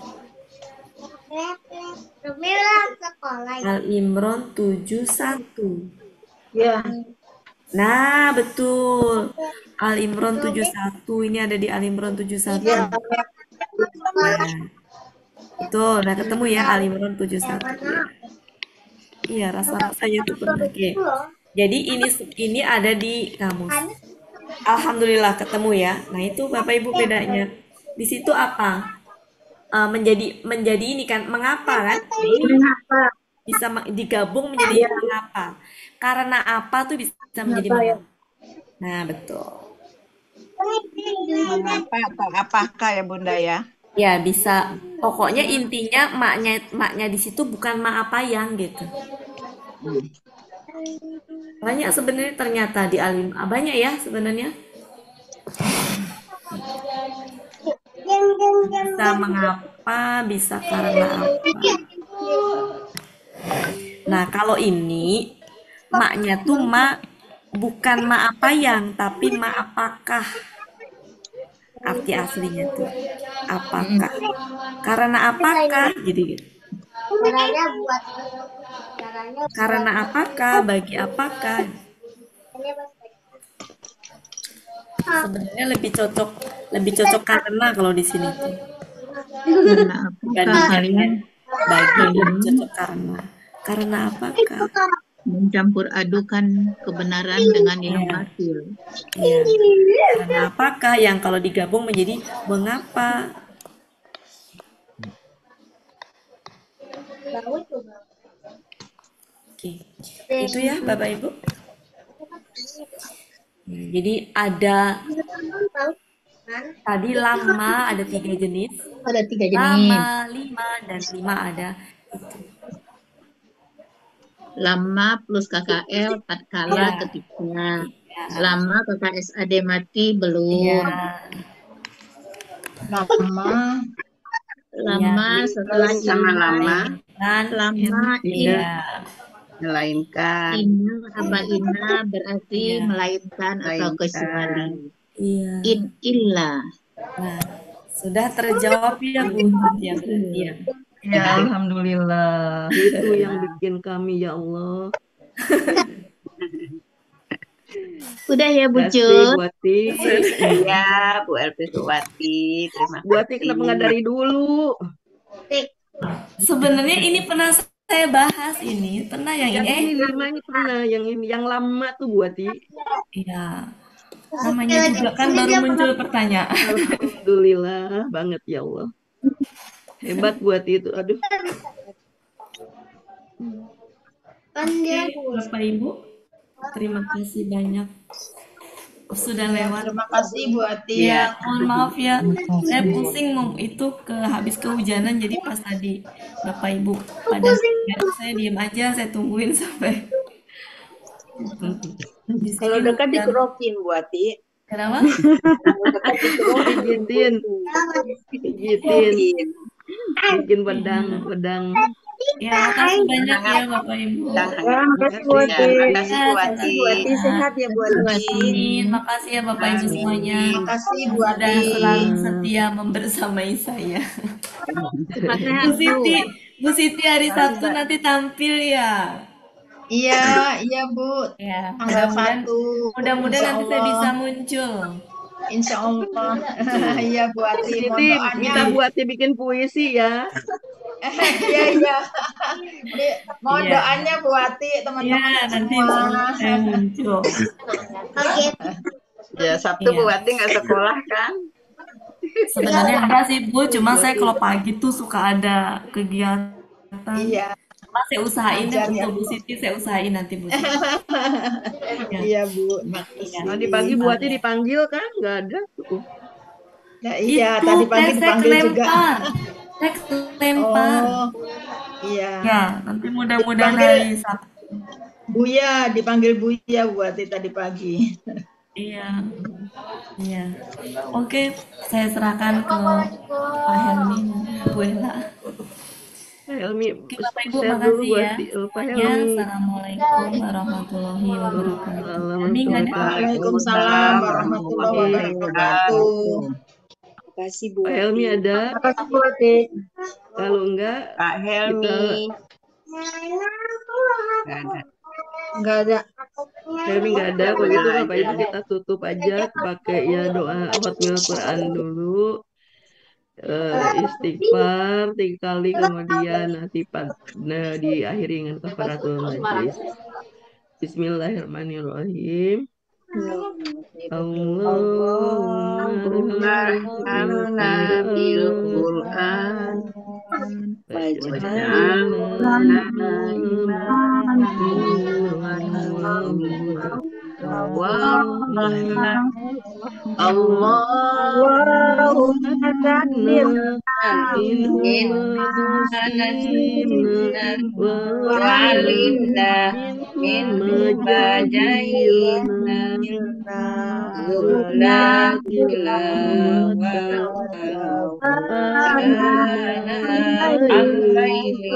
Al Imran 71. Ya. Nah, betul. Al Imran 71. Ini ada di Al Imran 71. Ya. Nah, betul. Nah, ketemu ya Al Imran 71. Iya, rasa-rasanya itu pernah. Oke. Jadi ini ada di kamus. Alhamdulillah ketemu ya. Nah, itu Bapak Ibu bedanya. Di situ apa? Menjadi ini kan, mengapa kan? Ini bisa digabung menjadi mengapa. Karena apa tuh bisa menjadi mengapa. Nah, betul. Mengapa atau apakah ya Bunda ya? Ya, bisa. Pokoknya intinya maknya di situ bukan mak apa yang gitu. Banyak sebenarnya ternyata di alim. Banyak ya sebenarnya. Bisa mengapa, bisa karena apa. Nah, kalau ini maknya tuh mak bukan mak apa yang, tapi mak apakah. arti aslinya tuh. Apakah? Karena apakah? Gitu. Karena apakah? Bagi apakah? Sebenarnya lebih cocok karena kalau di sini tuh. Karena apakah kalian Bagi lebih cocok karena apakah? mencampur adukan kebenaran dengan yang batil? Iya. Karena apakah yang kalau digabung menjadi mengapa? Oke, itu ya Bapak Ibu. Jadi ada tadi lama ada 3 jenis. Ada 3 jenis. Lama, 5, dan 5 ada. Lama plus KKL tatkala ketika. Lama KKSAD mati belum. Lama setelah sama lama. Lama Melainkan. Ina berarti melainkan atau kecuali. In illa. Nah, sudah terjawab ya Bu ya berarti ya. Ya, alhamdulillah. Itu yang bikin kami ya Allah. Udah ya Bu Kasih Cut. Buati. Iya, Bu Elpiswati. Terima kasih. Buati kenapa nggak dari dulu? Sebenarnya ini pernah saya bahas ini. Pernah yang ini. Ini pernah. Yang lama tuh Buati. Iya. Namanya juga kan baru muncul pertanyaan. Alhamdulillah banget ya Allah. Hebat Buati itu. Aduh. Oke, Bapak Ibu. Terima kasih banyak. Sudah lewat. Terima kasih Bu Ati. Ya, mohon maaf ya. Saya pusing itu habis kehujanan jadi pas tadi Bapak Ibu pada saya diem aja, saya tungguin sampai. Kalau dekat dikerokin Bu Ati. Kenapa? Pijitin. Bikin wedang. Ya, makasih banyak ya Bapak Ibu. Makasih Bu Ati. Makasih Bu Ati. Bu Ati sehat ya Bu Ati. Makasih ya Bapak Ibu semuanya. Makasih Bu Sudah Ati. selalu setia membersamai saya. Bu Siti hari Sabtu nanti tampil ya. Iya Bu. Ya, Tanggal 1. Mudah-mudahan nanti saya bisa muncul. Insya Allah. Iya Bu Ati. Siti, minta Bu Ati bikin puisi ya. Iya. Mau doanya Bu Ati, teman-teman nanti semua. saya muncul. Ya, Sabtu Bu Ati nggak sekolah kan? Sebenarnya enggak sih Bu, cuma saya kalau pagi tuh suka ada kegiatan. Iya. Mas saya usahain ya untuk Bu Siti, saya usahain nanti Bu Siti. Iya Bu. Tadi pagi Bu Ati dipanggil kan? Nggak ada. Nah, iya, tadi pagi dipanggil juga. Teks lempar. Oh, iya. Ya, nanti mudah-mudahan hari Sabtu. Buya, dipanggil Buya Bu Ati tadi pagi. Iya. Oke, saya serahkan ke Pak Helmi, Bu Ella. Helmi, Bapak Ibu makasih ya. Assalamualaikum warahmatullahi wabarakatuh. Waalaikumsalam warahmatullahi wabarakatuh. Makasih Bu. Pak Helmi ada? Makasih Bu Ati. Kalau enggak, Pak Helmi. Enggak ada. Helmi nggak ada. Begitu Bapak Ibu kita tutup aja pakai ya doa khatmil Quran dulu. Istighfar 3 kali, kemudian nanti diakhiri dengan kafaratul majlis. Bismillahirrahmanirrahim. Allahumma bil Quran Al-laili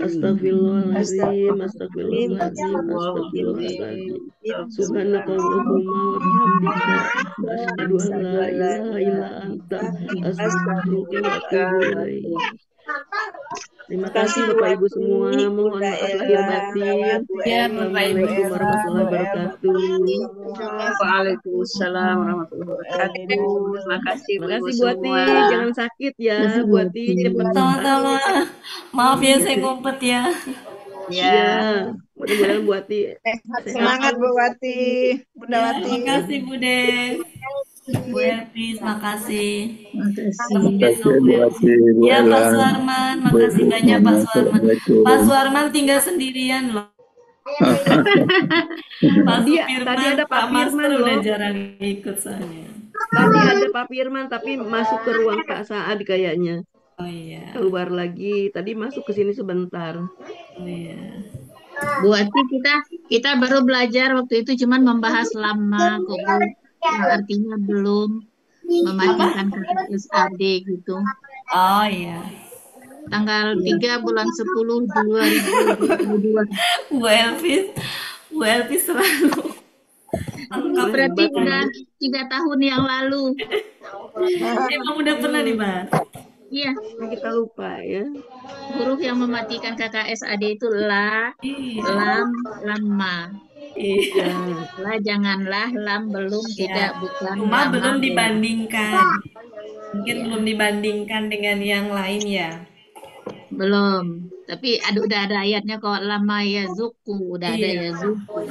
Astagfirullahaladzim, astagfirullahaladzim, astagfirullahaladzim. Subhanakallahumma wa bihamdika asyhadu an la ilaha illa anta astaghfiruka wa atubu ilaik. Terima kasih Bapak Ibu semua, mohon maaf lahir batin. Assalamualaikum warahmatullahi wabarakatuh. Waalaikumsalam warahmatullahi wabarakatuh. Terima kasih Terima kasih Ibu Buati, semua. jangan sakit ya Buati. Sama-sama. Maaf ya saya ngumpet ya. Iya, mudah-mudahan Buati Semangat Bu Wati, Bunda Wati. Terima kasih Bu Des. Bu Elvis, makasih. Terima kasih Bu Ati, Bu Ya Pak Ella, Suarman, Bu makasih banyak Pak Mama, Suarman. Assalamualaikum. Pak Suarman tinggal sendirian loh. Pak Tadi ada Pak Pak Master Firman udah loh. jarang ikut soalnya. Tadi ada Pak Firman tapi masuk ke ruang Pak Saad kayaknya. Oh iya. Keluar lagi, tadi masuk ke sini sebentar. Oh iya. Bu Ati, kita baru belajar waktu itu cuman membahas lama kok Bu. Yang artinya belum mematikan kata SAD gitu. Oh iya. Tanggal 3 bulan 10 2022. Bu Elvis selalu Berarti udah 3 tahun yang lalu. emang udah pernah dibahas. Iya, Kita lupa ya. huruf yang mematikan KKSAD itu la, lam, lama. Iya. La janganlah, lam belum, tidak, bukan. Cuma lama, belum dibandingkan. Mungkin belum dibandingkan dengan yang lain ya. Belum. Tapi udah ada ayatnya kok, lama ya zuku, udah ada ya zuku.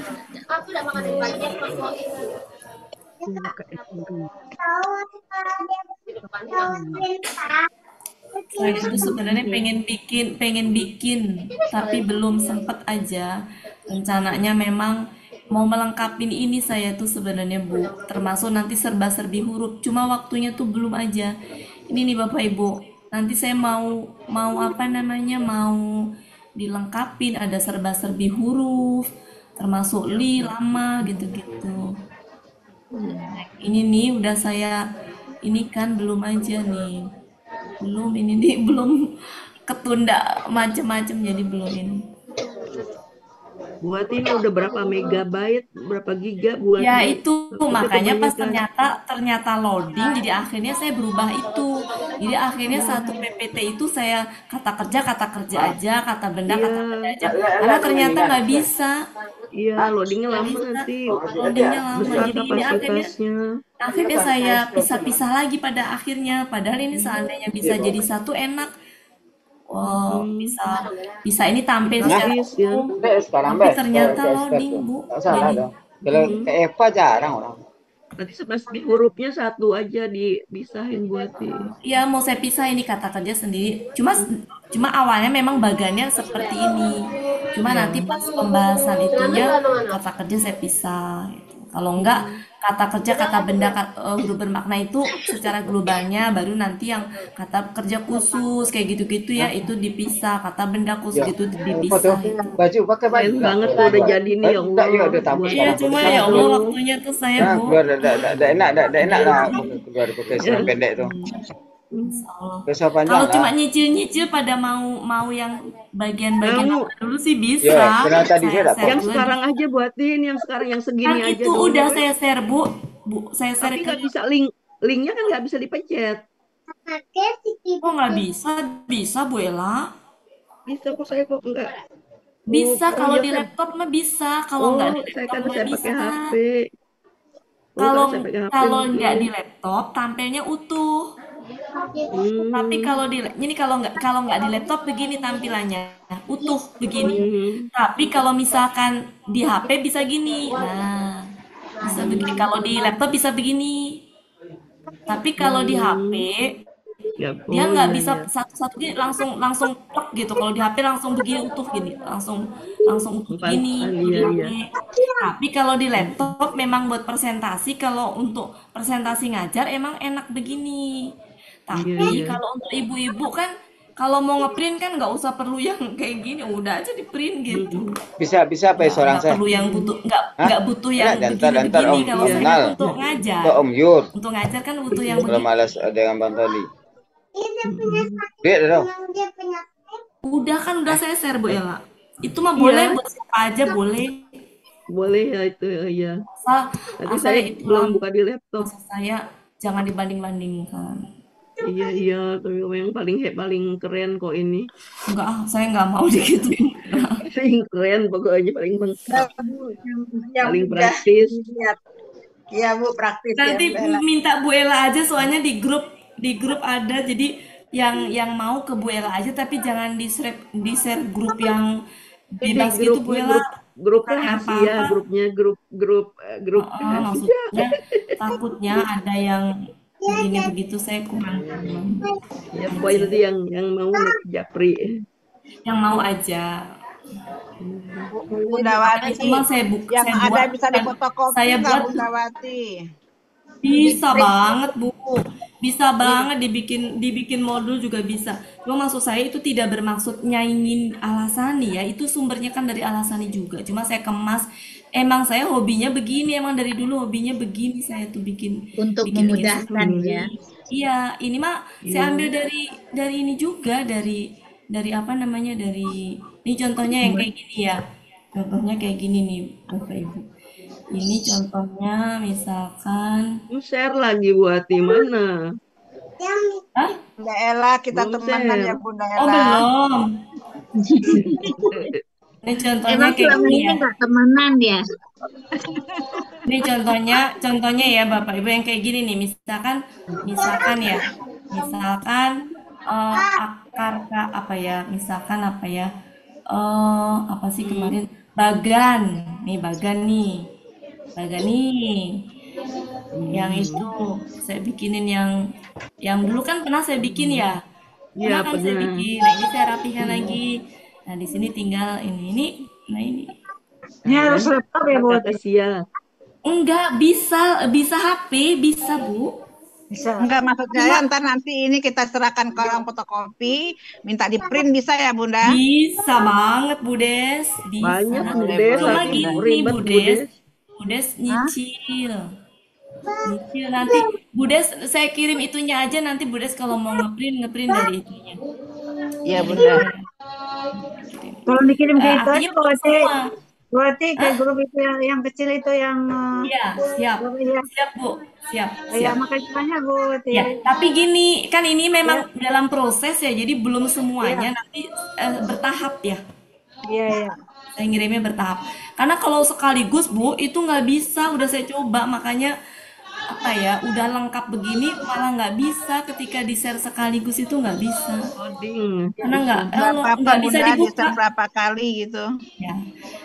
Aku udah makan banyak kok. Saya itu sebenarnya pengen bikin, tapi belum sempet aja. Rencananya memang mau melengkapin ini saya tuh sebenarnya Bu, termasuk nanti serba-serbi huruf. Cuma waktunya tuh belum aja. Ini nih Bapak Ibu, nanti saya mau apa namanya, mau dilengkapin, ada serba-serbi huruf, termasuk lama gitu-gitu. Ini nih udah saya ini kan belum aja nih. Belum ini nih belum ketunda macem-macem jadi belum ini. Buat ini udah berapa megabyte, berapa giga buat Ya itu makanya pas kebanyakan. ternyata loading, jadi akhirnya saya berubah itu. Jadi akhirnya satu PPT itu saya kata kerja aja, kata benda aja. Karena ternyata nggak bisa. Iya, loadingnya lama nanti. Loadingnya lama. Besar Jadi ini akhirnya saya pisah-pisah lagi pada akhirnya. Padahal ini seandainya bisa jadi satu enak. Oh, bisa ini tampil secara umum. Tapi ternyata loading, Bu. Salah dong. Kalau ke Eva jarang orang. Nanti di hurufnya satu aja dipisahin buat Iya, mau saya pisah ini kata kerja sendiri. Cuma awalnya memang bagannya seperti ini. Cuma nanti pas pembahasan itunya kata kerja saya pisah. Gitu. Kalau enggak kata kerja, kata benda, huruf bermakna itu secara globalnya, baru nanti yang kata kerja khusus kayak gitu-gitu ya itu dipisah, kata benda khusus gitu dipisah. Baju pakai baju banget tuh udah jadi nih ya Allah. Iya, cuma ya Allah waktunya tuh saya Bu. Keluar ada enak lah keluar pakai celana pendek tuh. Kalau cuma nyicil-nyicil pada mau yang bagian-bagian dulu sih bisa. Ya, tadi saya yang sekarang aja buatin, yang sekarang yang segini kan aja. Itu dulu. udah saya share Bu, saya share. Tapi nggak bisa linknya kan nggak bisa dipencet. Oh nggak bisa Bu Ella. Bisa kok saya kok enggak. Bisa kalau di laptop mah bisa, kalau nggak di saya laptop kan saya pakai HP. Kalau nggak di laptop tampilnya utuh. Tapi kalau nggak di laptop begini tampilannya utuh begini. Tapi kalau misalkan di HP bisa gini, nah bisa begini. Kalau di laptop bisa begini. Tapi kalau di HP dia nggak bisa satu-satu gini langsung plek gitu. Kalau di HP langsung begini utuh gini, langsung utuh gini. Tapi kalau di laptop memang buat presentasi, kalau untuk presentasi ngajar emang enak begini. Tapi kalau untuk ibu-ibu kan Kalau mau ngeprint kan nggak usah perlu yang kayak gini, udah aja di print gitu. Bisa apa ya seorang Nggak saya? perlu yang butuh, Hah? nggak butuh yang Enak dantar begini-begini. Om Kalau saya Nal kan untuk ngajar, atau Om Yur. untuk ngajar kan butuh yang Kalau begini. malas dengan Bang Tony. Lihat dong. Udah kan udah saya share Bu Ella. Itu mah Iya. boleh buat siapa aja boleh. Boleh ya itu ya. Tadi Asal saya itu belum buka di laptop. Saya jangan dibanding-bandingkan. Iya, tapi yang paling keren kok ini. Enggak, saya nggak mau digituin. Paling keren pokoknya, paling lengkap. Yang Paling mudah praktis. dilihat. Iya Bu, praktis Nanti ya. Bella. minta Bu Ella aja, soalnya di grup ada, jadi yang mau ke Bu Ella aja, tapi jangan di share grup yang bebas gitu Bu Ella. Grup rahasia, grupnya grup rahasia. Maksudnya takutnya ada yang begini begitu, saya kurang. Ya pokoknya tadi yang mau Japri. Yang mau aja. Bunda Wati, Cuma saya yang saya ada buat, bisa difotokopi saya nggak buat Bunda Wati? bisa banget Bu, bisa banget dibikin modul juga bisa. Cuma maksud saya itu tidak bermaksud nyaingin Alasani ya, itu sumbernya kan dari Alasani juga. Cuma saya kemas, emang saya hobinya begini, emang dari dulu hobinya begini, saya tuh bikin Untuk memudahkan ya. Iya, ini mah saya ambil dari ini juga, dari apa namanya, dari ini contohnya yang kayak gini ya. Contohnya kayak gini nih Bapak Ibu. Ini contohnya misalkan share lagi buat di mana? Hah? Bunda Ella, kita Belum temenan share. ya Bunda Oh Ella. belum. Ini contohnya Emang kayak selama gini ini ya. nggak temenan ya? Ini contohnya ya Bapak Ibu yang kayak gini nih. Misalkan ya. Misalkan akar apa ya? Misalkan apa ya? Apa sih kemarin? Bagan. Nih bagan nih. Bagan nih. Yang itu saya bikinin yang dulu kan pernah saya bikin ya. Iya, Pernah kan saya bikin. Nah, ini saya rapikan lagi. Nah, di sini tinggal ini. Nah, ini. Ini harus laptop ya Bu? Enggak, bisa HP, bisa Bu. Bisa. Enggak, maksud saya ntar nanti ini kita serahkan ke orang fotokopi, minta di print bisa ya Bunda? Bisa banget Bu Des, bisa. Banyak Bu Des, Cuma aku gini ribet Bu Bu Des. Des, Bu Des nyicil. Nyicil nanti Bu Des, saya kirim itunya aja, nanti Bu Des kalau mau ngeprint dari itunya. Iya Bunda. Kalau dikirim ke itu aja berarti ke Hah? grup itu yang kecil itu yang Iya, siap. Siap Bu, siap. Ya, makasih banyak Bu. Ya, tapi gini, kan ini memang dalam proses ya, jadi belum semuanya, nanti bertahap ya. Iya. Saya ngirimnya bertahap. Karena kalau sekaligus Bu, itu nggak bisa, udah saya coba, makanya apa ya, udah lengkap begini malah nggak bisa ketika di-share sekaligus, itu nggak bisa. Karena nggak bisa dibuka. Berapa kali gitu. Ya.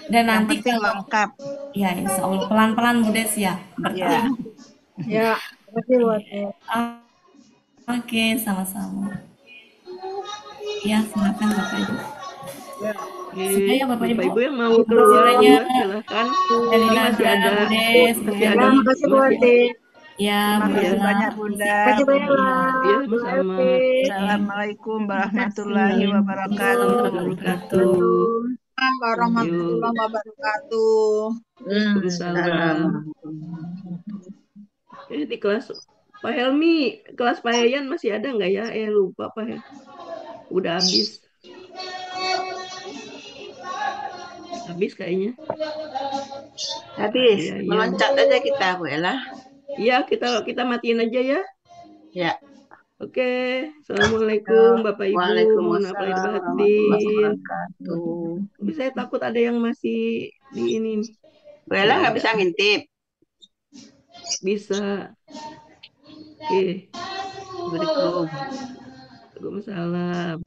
Dan nanti kalau lengkap. Ya, insya Allah pelan-pelan Bu Des ya. Bertahap. Ya, terima kasih Bu. Oke, sama-sama. Ya, silakan Bapak Ibu. Sudah ya Bapak Ibu. Ibu yang mau keluar silakan. Dari masih ada Bu Des, masih ada. Terima kasih Bu Ati. Ya, terima kasih banyak Bunda. Terima kasih banyak. Ya, sama. Assalamualaikum warahmatullahi wabarakatuh. Warahmatullahi wabarakatuh. Waalaikumsalam. Di kelas Pak Helmi, kelas Pak Yayan masih ada nggak ya? Lupa Pak ya. Udah habis. Habis kayaknya. Habis. Meloncat aja kita Bu Ella. Iya, kita matiin aja ya. Ya. Oke. Assalamualaikum Bapak Ibu. Waalaikumsalam warahmatullahi wabarakatuh. Tapi saya takut ada yang masih di ini. Bu Ella nggak bisa ngintip. Bisa. Oke. Waalaikumsalam.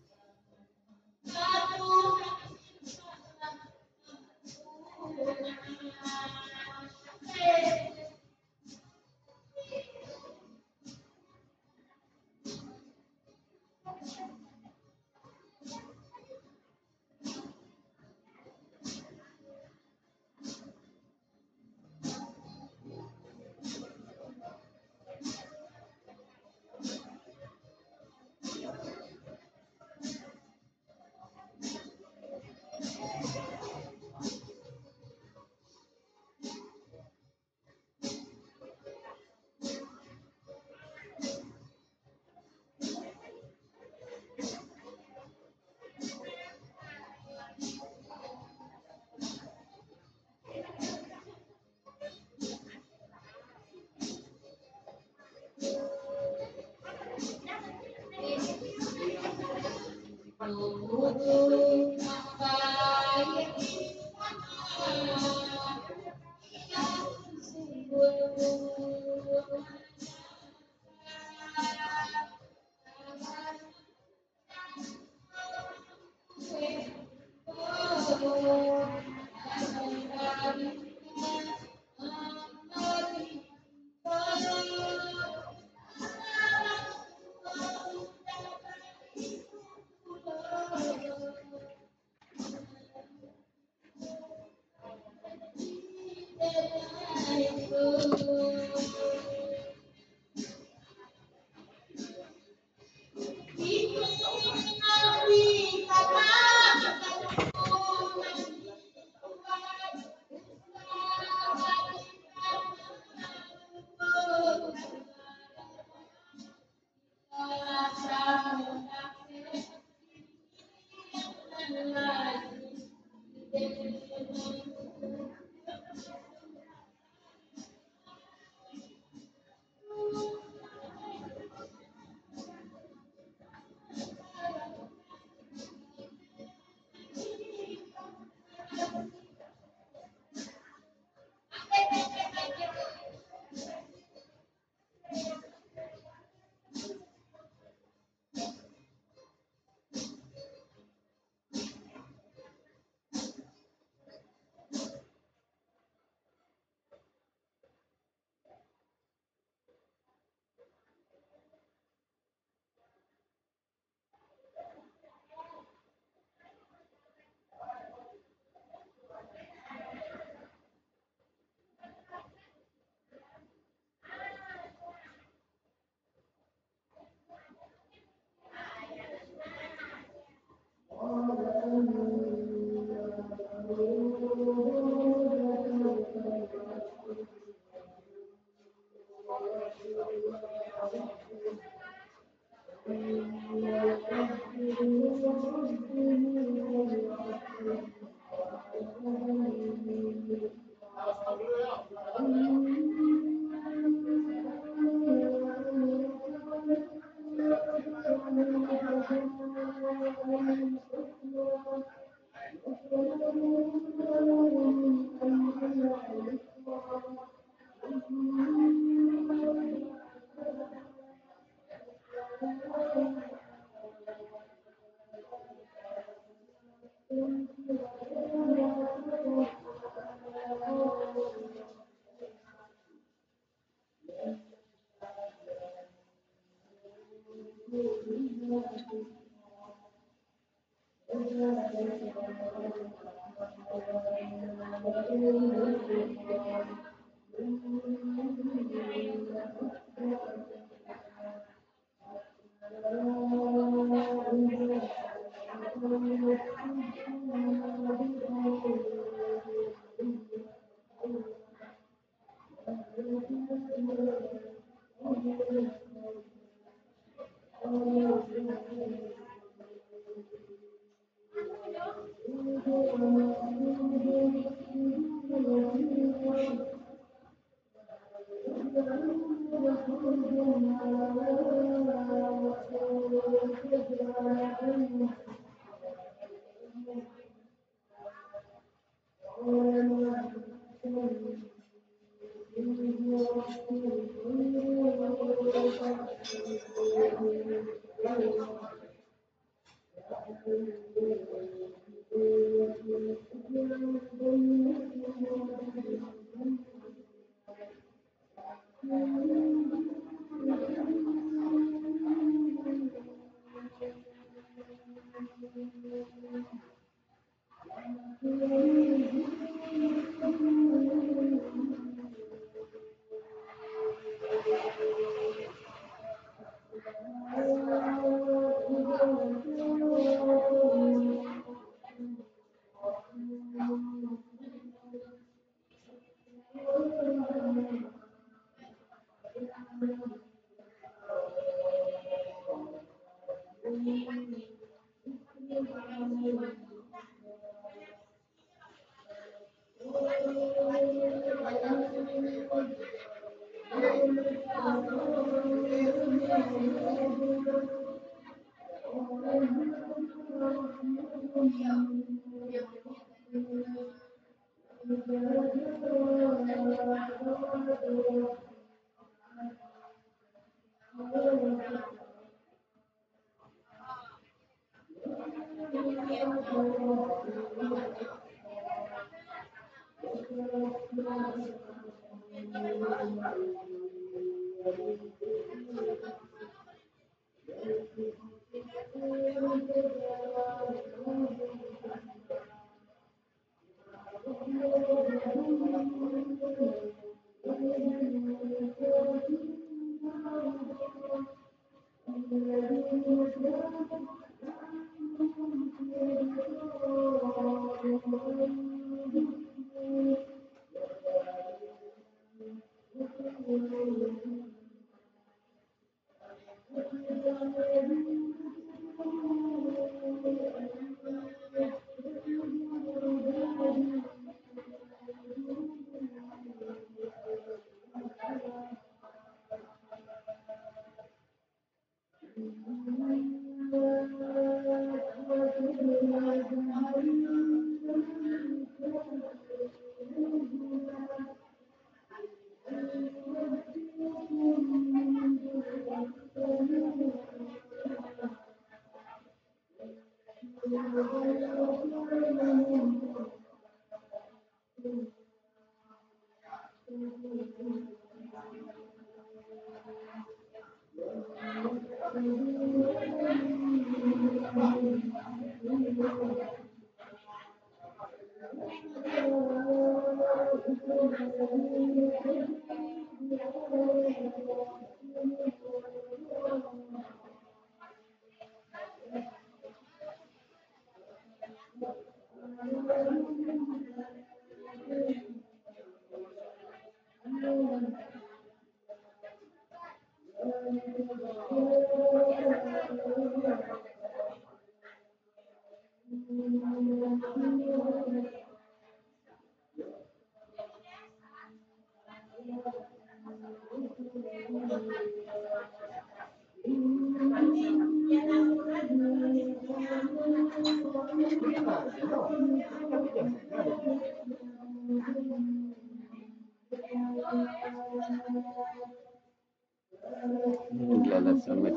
Lalat sama